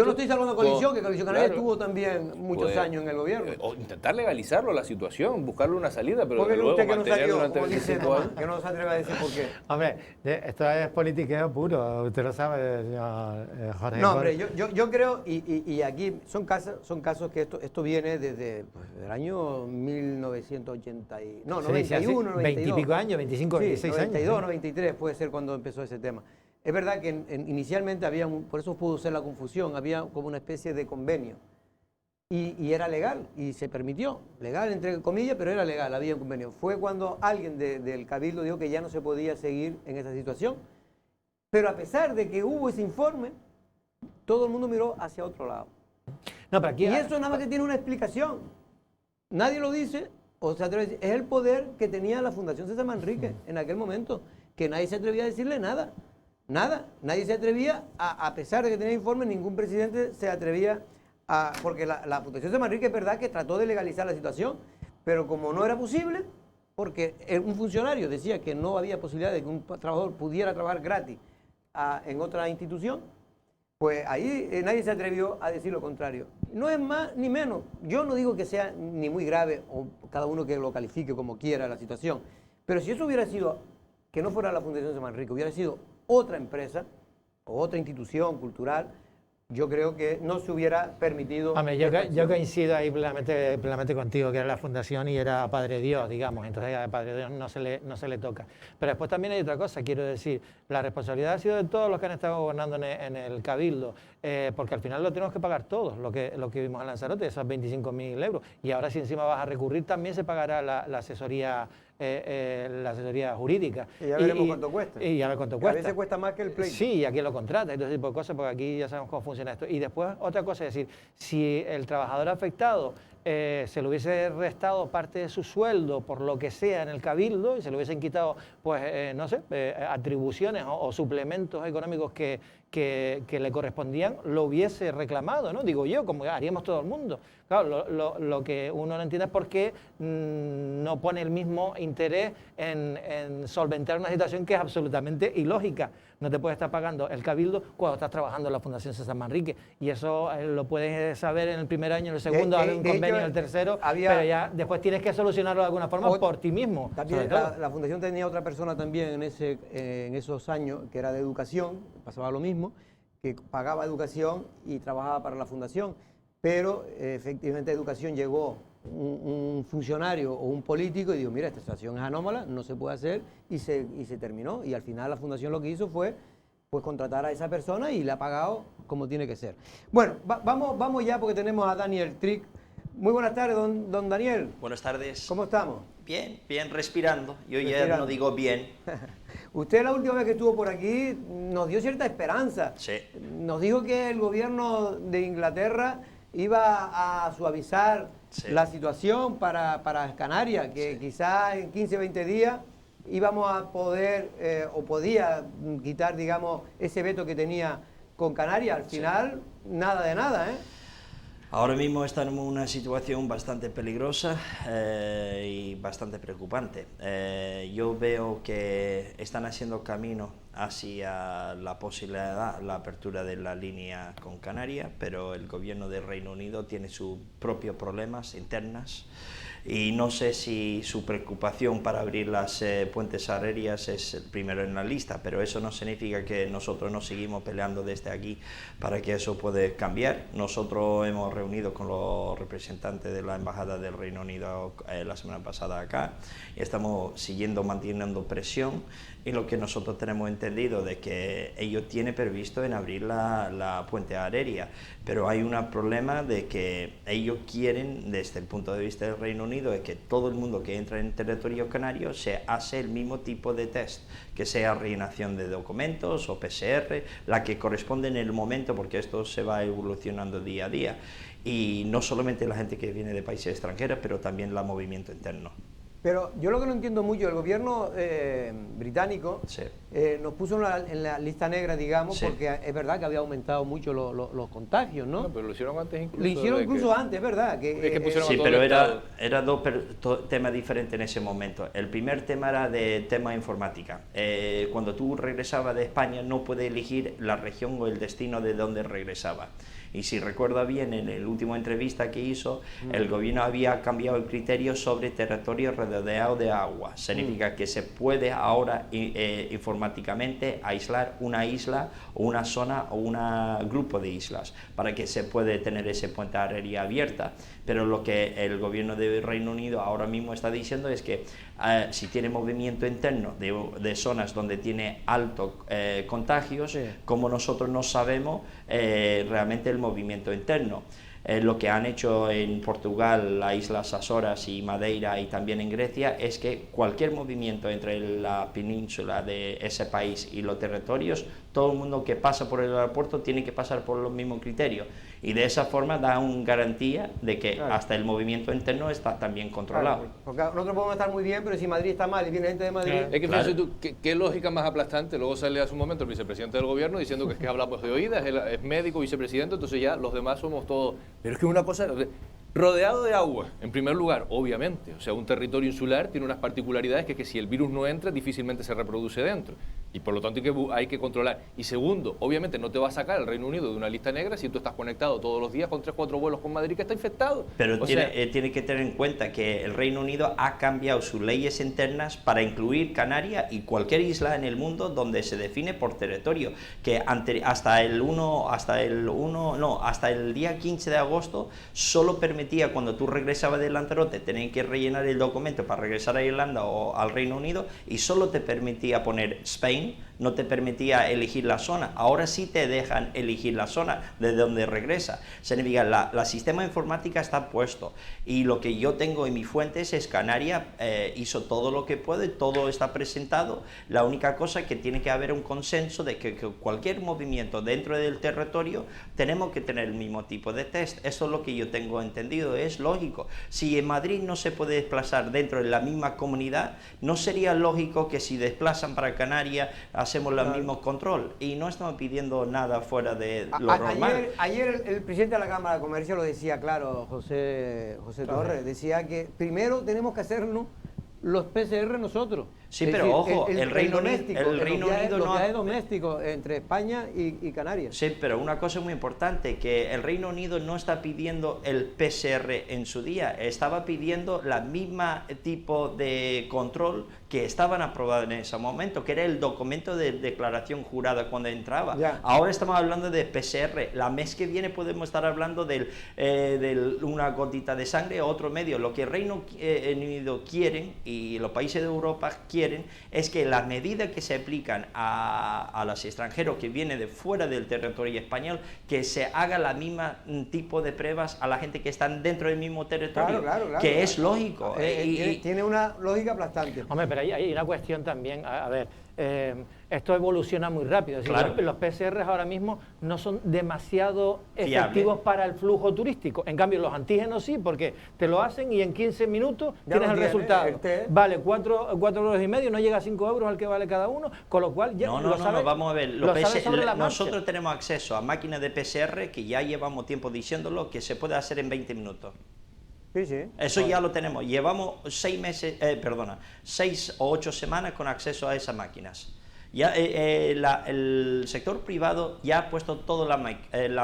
no estoy salvando a Coalición, que Coalición Canaria estuvo también muchos años en el gobierno. O intentar legalizarlo, la situación, buscarle una salida, pero de luego mantenerlo durante 25 años. Que no se atreve a decir por qué. Hombre, esto es politiqueo puro, usted lo sabe, señor Jorge. No, hombre, yo creo, y aquí son casos que esto viene desde el año 1980 no, 91, 92. 20 y pico años, 25, 26 años. 92, 93 puede ser cuando empezó ese tema. Es verdad que inicialmente había, por eso pudo ser la confusión, había como una especie de convenio. Y era legal, y se permitió, legal entre comillas, pero era legal, había un convenio. Fue cuando alguien del Cabildo dijo que ya no se podía seguir en esa situación, pero a pesar de que hubo ese informe, todo el mundo miró hacia otro lado. No, pero aquí, y eso nada más que tiene una explicación. Nadie lo dice, o se atreve a decir, es el poder que tenía la Fundación César Manrique en aquel momento, que nadie se atrevía a decirle nada. Nada, nadie se atrevía, a pesar de que tenía informe, ningún presidente se atrevía porque la Fundación César Manrique es verdad que trató de legalizar la situación, pero como no era posible, porque un funcionario decía que no había posibilidad de que un trabajador pudiera trabajar gratis en otra institución, pues ahí nadie se atrevió a decir lo contrario. No es más ni menos. Yo no digo que sea ni muy grave, o cada uno que lo califique como quiera la situación, pero si eso hubiera sido, que no fuera la Fundación César Manrique, hubiera sido otra empresa o otra institución cultural, yo creo que no se hubiera permitido... Hombre, yo coincido ahí plenamente contigo, que era la fundación y era Padre Dios, digamos, entonces a Padre Dios no se le toca. Pero después también hay otra cosa, quiero decir, la responsabilidad ha sido de todos los que han estado gobernando en el Cabildo, porque al final lo tenemos que pagar todos, lo que vimos en Lanzarote, esos 25.000 euros, y ahora si encima vas a recurrir también se pagará la asesoría jurídica. Y ya veremos cuánto cuesta. Y ya veremos cuánto cuesta. A veces cuesta más que el pleito. Sí, y a quién lo contrata, y todo ese tipo de cosas, porque aquí ya sabemos cómo funciona esto. Y después otra cosa es decir, si el trabajador afectado se le hubiese restado parte de su sueldo por lo que sea en el Cabildo y se le hubiesen quitado, pues, no sé, atribuciones o suplementos económicos que le correspondían, lo hubiese reclamado, ¿no? Digo yo, como haríamos todo el mundo. Claro, lo que uno no entiende es por qué no pone el mismo interés en solventar una situación que es absolutamente ilógica. No te puedes estar pagando el Cabildo cuando estás trabajando en la Fundación César Manrique. Y eso lo puedes saber en el primer año, en el segundo, hay un convenio en el tercero, pero ya después tienes que solucionarlo de alguna forma por ti mismo. También la Fundación tenía otra persona también en esos años, que era de educación, pasaba lo mismo, que pagaba educación y trabajaba para la Fundación. Pero efectivamente a educación llegó un funcionario o un político y dijo, mira, esta situación es anómala, no se puede hacer, y se terminó. Y al final la Fundación lo que hizo fue pues contratar a esa persona y le ha pagado como tiene que ser. Bueno, vamos ya porque tenemos a Daniel Trick. Muy buenas tardes, don Daniel. Buenas tardes. ¿Cómo estamos? Bien, respirando. Yo ya no digo bien. Usted la última vez que estuvo por aquí nos dio cierta esperanza. Sí. Nos dijo que el gobierno de Inglaterra iba a suavizar la situación para Canarias, que quizás en 15 o 20 días íbamos a poder, o podía quitar, digamos, ese veto que tenía con Canarias. Al final, nada de nada, ¿eh? Ahora mismo estamos en una situación bastante peligrosa y bastante preocupante. Yo veo que están haciendo camino hacia la posibilidad, la apertura de la línea con Canarias, pero el gobierno del Reino Unido tiene sus propios problemas internos y no sé si su preocupación para abrir las puentes aéreas es el primero en la lista, pero eso no significa que nosotros no seguimos peleando desde aquí para que eso pueda cambiar. Nosotros hemos reunido con los representantes de la Embajada del Reino Unido la semana pasada acá y estamos manteniendo presión en lo que nosotros tenemos entendido de que ellos tienen previsto en abrir la puente aérea, pero hay un problema de que ellos quieren, desde el punto de vista del Reino Unido, de que todo el mundo que entra en territorio canario se hace el mismo tipo de test, que sea rellenación de documentos o PCR, la que corresponde en el momento, porque esto se va evolucionando día a día, y no solamente la gente que viene de países extranjeros, pero también el movimiento interno. Pero yo lo que no entiendo mucho, el gobierno británico Sí. nos puso en la lista negra, digamos, Sí. porque es verdad que había aumentado mucho los contagios, ¿no? No, pero lo hicieron antes incluso. Lo hicieron de incluso que- antes, es verdad. Es que pusieron Sí, a todo pero el Estado. era dos temas diferentes en ese momento. El primer tema era de tema informática. Cuando tú regresabas de España no puedes elegir la región o el destino de donde regresaba. Y si recuerda bien, en la última entrevista que hizo, el gobierno había cambiado el criterio sobre territorio rodeado de agua. Significa que se puede ahora informáticamente aislar una isla o una zona o un grupo de islas para que se puede tener ese puente aérea abierta. Pero lo que el gobierno del Reino Unido ahora mismo está diciendo es que si tiene movimiento interno de zonas donde tiene altos contagios, Sí. como nosotros no sabemos realmente el movimiento interno. Lo que han hecho en Portugal, las Islas Azores y Madeira y también en Grecia es que cualquier movimiento entre la península de ese país y los territorios, todo el mundo que pasa por el aeropuerto tiene que pasar por los mismos criterios y de esa forma da una garantía de que Claro. hasta el movimiento interno está también controlado. Claro, porque nosotros podemos estar muy bien, pero si Madrid está mal y viene gente de Madrid... Es que Claro. fíjate tú, ¿qué lógica más aplastante? Luego sale hace un momento el vicepresidente del gobierno diciendo que es que hablamos de oídas, él es médico, vicepresidente, entonces ya los demás somos todos... Pero es que es una cosa... Rodeado de agua, en primer lugar, obviamente. O sea, un territorio insular tiene unas particularidades que si el virus no entra, difícilmente se reproduce dentro. Y por lo tanto hay que controlar. Y segundo, obviamente no te va a sacar el Reino Unido de una lista negra si tú estás conectado todos los días con 3 o 4 vuelos con Madrid que está infectado. Pero O sea, tiene que tener en cuenta que el Reino Unido ha cambiado sus leyes internas para incluir Canarias y cualquier isla en el mundo donde se define por territorio, que hasta el día 15 de agosto solo permitía cuando tú regresabas de Lanzarote tener que rellenar el documento para regresar a Irlanda o al Reino Unido y solo te permitía poner Spain, no te permitía elegir la zona. Ahora sí te dejan elegir la zona de donde regresa. Significa, la sistema informática está puesto y lo que yo tengo en mis fuentes es Canarias hizo todo lo que puede, todo está presentado. La única cosa que tiene que haber un consenso de que cualquier movimiento dentro del territorio tenemos que tener el mismo tipo de test. Eso es lo que yo tengo entendido, es lógico. Si en Madrid no se puede desplazar dentro de la misma comunidad, ¿no sería lógico que si desplazan para Canarias hacemos el mismo control? Y no estamos pidiendo nada fuera de lo normal. Ayer el presidente de la Cámara de Comercio lo decía claro, José Torres, decía que primero tenemos que hacernos los PCR nosotros. Sí, Es pero decir, ojo, el Reino doméstico, el Reino Unido los no viajes domésticos entre España y Canarias. Sí, pero una cosa muy importante, que el Reino Unido no está pidiendo el PCR en su día, estaba pidiendo la misma tipo de control que estaban aprobados en ese momento, que era el documento de declaración jurada cuando entraba. Ya. Ahora estamos hablando de PCR, la mes que viene podemos estar hablando de una gotita de sangre o otro medio. Lo que el Reino Unido quieren y los países de Europa quieren es que las medidas que se aplican a los extranjeros que vienen de fuera del territorio español, que se haga la misma tipo de pruebas a la gente que están dentro del mismo territorio, Claro, que es lógico. Tiene una lógica aplastante. Hombre, pero hay una cuestión también, a ver, esto evoluciona muy rápido, es decir, Claro. los PCRs ahora mismo no son demasiado Fiable. efectivos para el flujo turístico, en cambio los antígenos sí, porque te lo hacen y en 15 minutos Ya tienes lo el tienes, resultado, el test. vale 4 euros y medio, no llega a 5 euros al que vale cada uno, con lo cual ya No, vamos a ver. lo sabes sobre la marcha. Nosotros tenemos acceso a máquinas de PCR que ya llevamos tiempo diciéndolo, que se puede hacer en 20 minutos. Sí, sí. Eso ya lo tenemos. Llevamos 6 o 8 semanas con acceso a esas máquinas. Ya, el sector privado ya ha puesto toda la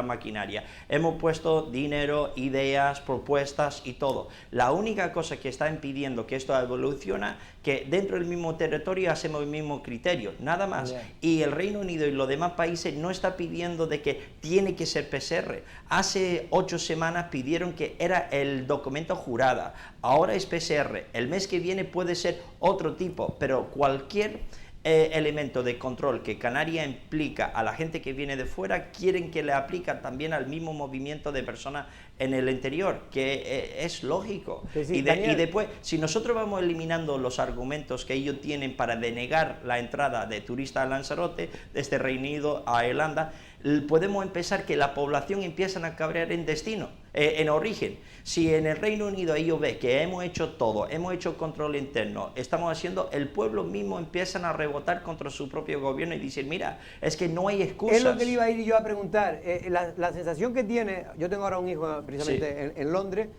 maquinaria. Hemos puesto dinero, ideas, propuestas y todo. La única cosa que está impidiendo que esto evolucione, que dentro del mismo territorio hacemos el mismo criterio, nada más. Bien. Y el Reino Unido y los demás países no está pidiendo de que tiene que ser PCR. Hace 8 semanas pidieron que era el documento jurada. Ahora es PCR. El mes que viene puede ser otro tipo, pero cualquier elemento de control que Canarias implica a la gente que viene de fuera, quieren que le aplica también al mismo movimiento de personas en el interior, que es lógico. Sí, y Daniel. después, si nosotros vamos eliminando los argumentos que ellos tienen para denegar la entrada de turistas a Lanzarote, desde Reino Unido a Irlanda, podemos empezar que la población empiezan a cabrear en destino. en origen. Si en el Reino Unido ellos ven que hemos hecho todo, hemos hecho control interno, estamos haciendo, el pueblo mismo empiezan a rebotar contra su propio gobierno y dicen, mira, es que no hay excusas. Es lo que le iba a ir yo a preguntar. La sensación que tiene, yo tengo ahora un hijo precisamente en Londres,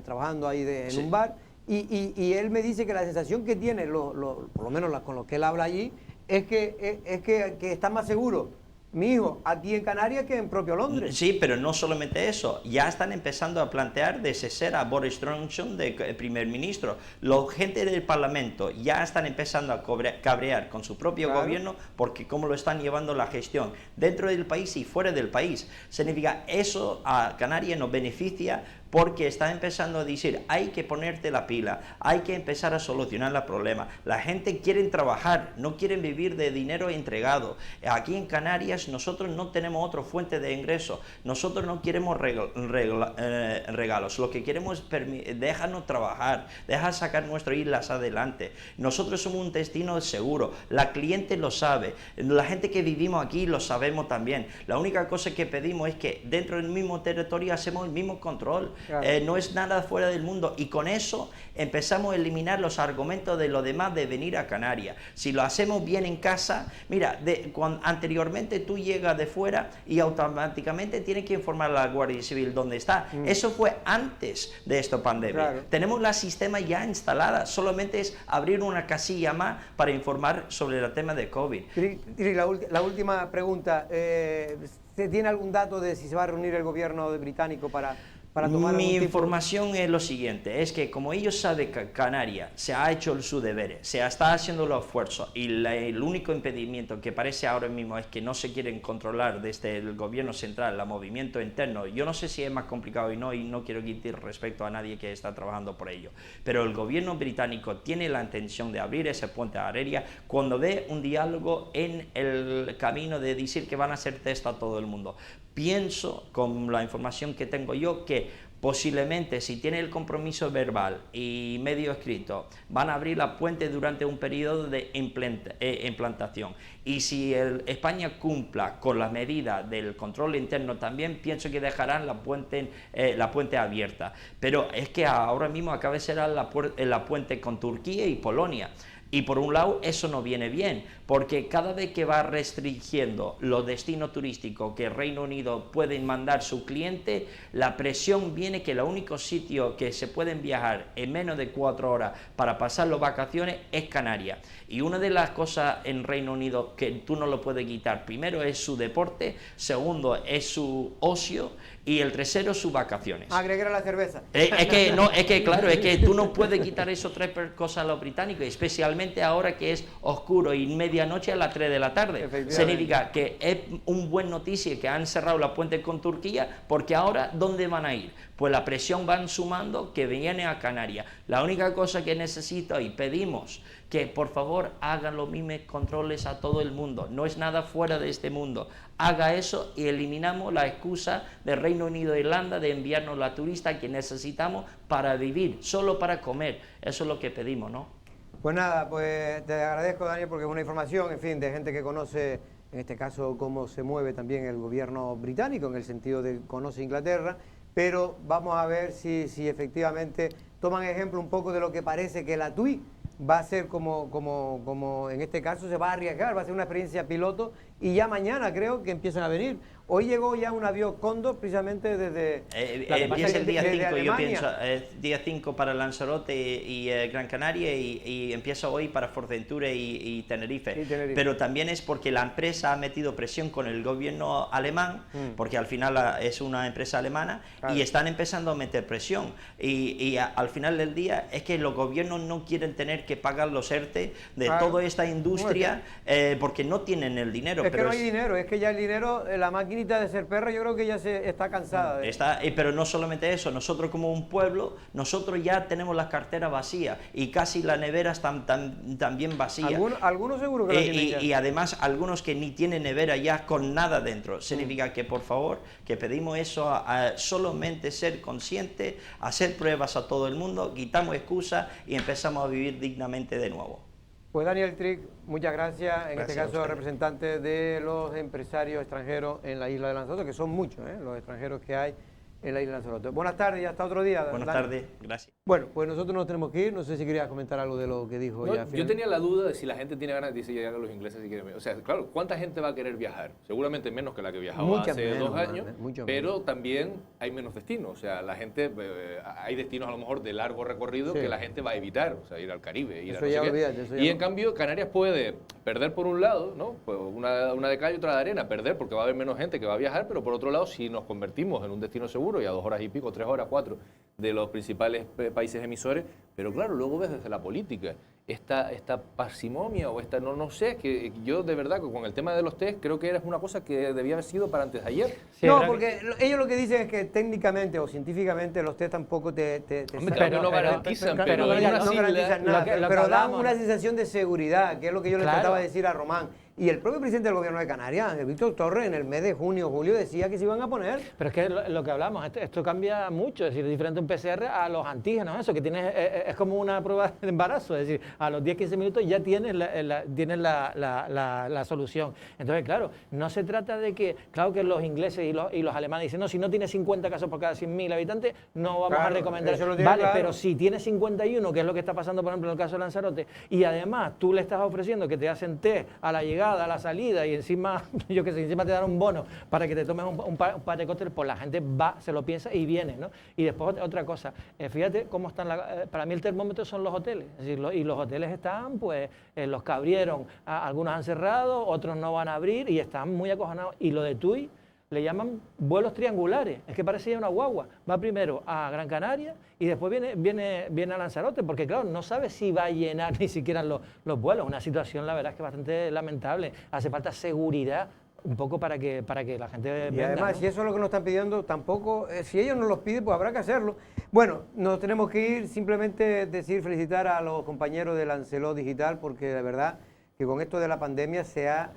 trabajando ahí en un bar, y él me dice que la sensación que tiene, por lo menos con lo que él habla allí, es que está más seguro mi hijo aquí en Canarias que en propio Londres. Sí, pero no solamente eso, ya están empezando a plantear de cesar a Boris Johnson de primer ministro. La gente del Parlamento ya están empezando a cabrear con su propio gobierno porque cómo lo están llevando la gestión dentro del país y fuera del país. Significa eso a Canarias nos beneficia porque está empezando a decir, hay que ponerte la pila, hay que empezar a solucionar los problemas. La gente quiere trabajar, no quieren vivir de dinero entregado. Aquí en Canarias nosotros no tenemos otra fuente de ingreso, nosotros no queremos regalos, lo que queremos es déjanos trabajar, deja sacar nuestras islas adelante. Nosotros somos un destino seguro, la cliente lo sabe, la gente que vivimos aquí lo sabemos también. La única cosa que pedimos es que dentro del mismo territorio hacemos el mismo control. Claro. No es nada fuera del mundo y con eso empezamos a eliminar los argumentos de los demás de venir a Canarias. Si lo hacemos bien en casa, mira, anteriormente tú llegas de fuera y automáticamente tienes que informar a la Guardia Civil dónde está. Eso fue antes de esta pandemia. Claro. Tenemos la sistema ya instalada, solamente es abrir una casilla más para informar sobre el tema de COVID. La última pregunta, ¿se tiene algún dato de si se va a reunir el gobierno británico para tomar Mi información es lo siguiente, es que como ellos saben que Canarias se ha hecho su deber, se está haciendo los esfuerzos y el único impedimento que parece ahora mismo es que no se quieren controlar desde el gobierno central, el movimiento interno. Yo no sé si es más complicado y no quiero quitar respecto a nadie que está trabajando por ello, pero el gobierno británico tiene la intención de abrir ese puente aéreo cuando ve un diálogo en el camino de decir que van a hacer test a todo el mundo. Pienso, con la información que tengo yo, que posiblemente si tiene el compromiso verbal y medio escrito, van a abrir la puente durante un periodo de implantación. Y si España cumpla con las medidas del control interno también, pienso que dejarán la puente abierta. Pero es que ahora mismo acaba de cerrar la puente con Turquía y Polonia. Y por un lado eso no viene bien, porque cada vez que va restringiendo los destinos turísticos que el Reino Unido puede mandar su cliente, la presión viene que el único sitio que se pueden viajar en menos de 4 horas para pasar las vacaciones es Canarias. Y una de las cosas en Reino Unido que tú no lo puedes quitar, primero es su deporte, segundo es su ocio y el tercero sus vacaciones. Agregar a la cerveza. Es que tú no puedes quitar esas 3 cosas a los británicos, especialmente ahora que es oscuro y medianoche a las 3 de la tarde. Significa que es un buen noticia que han cerrado la puente con Turquía, porque ahora ¿dónde van a ir? Pues la presión van sumando que viene a Canarias. La única cosa que necesito y pedimos que por favor hagan los mismos controles a todo el mundo, no es nada fuera de este mundo. Haga eso y eliminamos la excusa del Reino Unido e Irlanda de enviarnos la turista que necesitamos para vivir, solo para comer. Eso es lo que pedimos, ¿no? Pues nada, pues te agradezco, Daniel, porque es una información, en fin, de gente que conoce, en este caso, cómo se mueve también el gobierno británico, en el sentido de conoce Inglaterra, pero vamos a ver si efectivamente toman ejemplo un poco de lo que parece que la TUI va a ser como en este caso se va a arriesgar, va a ser una experiencia piloto y ya mañana creo que empiezan a venir. Hoy llegó ya un avión Cóndor precisamente desde... empieza el día 5, yo pienso, día 5 para Lanzarote y Gran Canaria y empieza hoy para Fuerteventura y Tenerife. Pero también es porque la empresa ha metido presión con el gobierno alemán, porque al final es una empresa alemana, y están empezando a meter presión. Y al final del día es que los gobiernos no quieren tener que pagar los ERTE de toda esta industria porque no tienen el dinero. Es que no hay dinero, es que ya el dinero, la máquina de ser perro, yo creo que ya se está cansada. Pero no solamente eso, nosotros como un pueblo, nosotros ya tenemos las carteras vacías y casi las neveras están también vacías. Algunos seguro que lo tienen ya. Y además algunos que ni tienen nevera ya con nada dentro. Significa que por favor, que pedimos eso a solamente ser conscientes, hacer pruebas a todo el mundo, quitamos excusas y empezamos a vivir dignamente de nuevo. Pues Daniel Trigg, muchas gracias, en este caso representante de los empresarios extranjeros en la isla de Lanzarote, que son muchos los extranjeros que hay en la isla de Lanzarote. Buenas tardes y hasta otro día. Buenas Dani. tardes, gracias. Bueno, pues nosotros nos tenemos que ir. No sé si querías comentar algo de lo que dijo No, ya. yo tenía la duda de si la gente tiene ganas de irse llegar a los ingleses si quieren. O sea, claro, ¿cuánta gente va a querer viajar? Seguramente menos que la que viajaba Muchas hace menos, 2 años, mucho pero menos. también hay menos destinos. O sea, la gente, hay destinos a lo mejor de largo recorrido Sí. que la gente va a evitar. O sea, ir al Caribe, ir Eso a no ya sé qué. olvídate, eso ya Y no. en cambio, Canarias puede perder por un lado, ¿no? Pues una de cal y otra de arena, perder porque va a haber menos gente que va a viajar, pero por otro lado, si nos convertimos en un destino seguro y a 2 horas y pico, 3 horas, 4 de los principales países emisores, pero claro, luego ves desde la política esta parsimomia o esta, no sé, que yo de verdad con el tema de los test creo que era una cosa que debía haber sido para antes de ayer. Sí, no, es verdad porque ellos lo que dicen es que técnicamente o científicamente los test tampoco te Hombre, claro que no garantizan, pero no, en una no garantizan isla- nada, lo que pero dan hablamos. una sensación de seguridad, que es lo que yo le Claro. trataba de decir a Román. Y el propio presidente del gobierno de Canarias, Víctor Torres, en el mes de junio, julio, decía que se iban a poner. Pero es que lo que hablamos, esto cambia mucho, es decir, es diferente un PCR a los antígenos, eso, que tienes, es como una prueba de embarazo, es decir, a los 10-15 minutos ya tienes la solución. Entonces, claro, no se trata de que, claro que los ingleses y los alemanes dicen, no, si no tienes 50 casos por cada 100.000 habitantes, no vamos a Claro, recomendar. eso lo tiene Vale, claro. pero si tienes 51, que es lo que está pasando, por ejemplo, en el caso de Lanzarote, y además tú le estás ofreciendo que te hacen test a la llegada, a la salida, y encima, yo qué sé, encima te dan un bono para que te tomes un par de cócteles, pues la gente va, se lo piensa y viene, ¿no? Y después otra cosa, fíjate cómo están, para mí el termómetro son los hoteles, es decir, y los hoteles están, pues, los que abrieron, algunos han cerrado, otros no van a abrir y están muy acojonados. Y lo de TUI le llaman vuelos triangulares, es que parece ya una guagua, va primero a Gran Canaria y después viene a Lanzarote, porque claro, no sabe si va a llenar ni siquiera los vuelos, una situación la verdad es que bastante lamentable, hace falta seguridad un poco para que la gente Y venga, además, ¿no? si eso es lo que nos están pidiendo, tampoco, si ellos nos los piden, pues habrá que hacerlo. Bueno, nos tenemos que ir, simplemente felicitar a los compañeros de Lancelot Digital, porque de verdad que con esto de la pandemia se ha...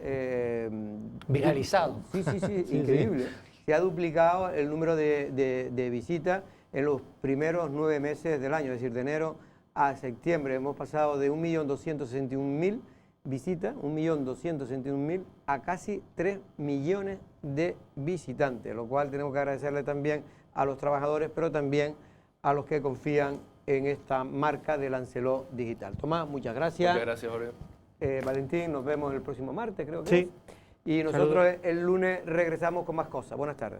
Viralizado. Sí, increíble. Se ha duplicado el número de visitas en los primeros 9 meses del año, es decir, de enero a septiembre. Hemos pasado de 1.261.000 visitas, 1.261.000, a casi 3 millones de visitantes, lo cual tenemos que agradecerle también a los trabajadores, pero también a los que confían en esta marca de Lancelot Digital. Tomás, muchas gracias. Muchas gracias, Jorge. Valentín, nos vemos el próximo martes, creo que Sí. es. Y nosotros el lunes regresamos con más cosas. Buenas tardes.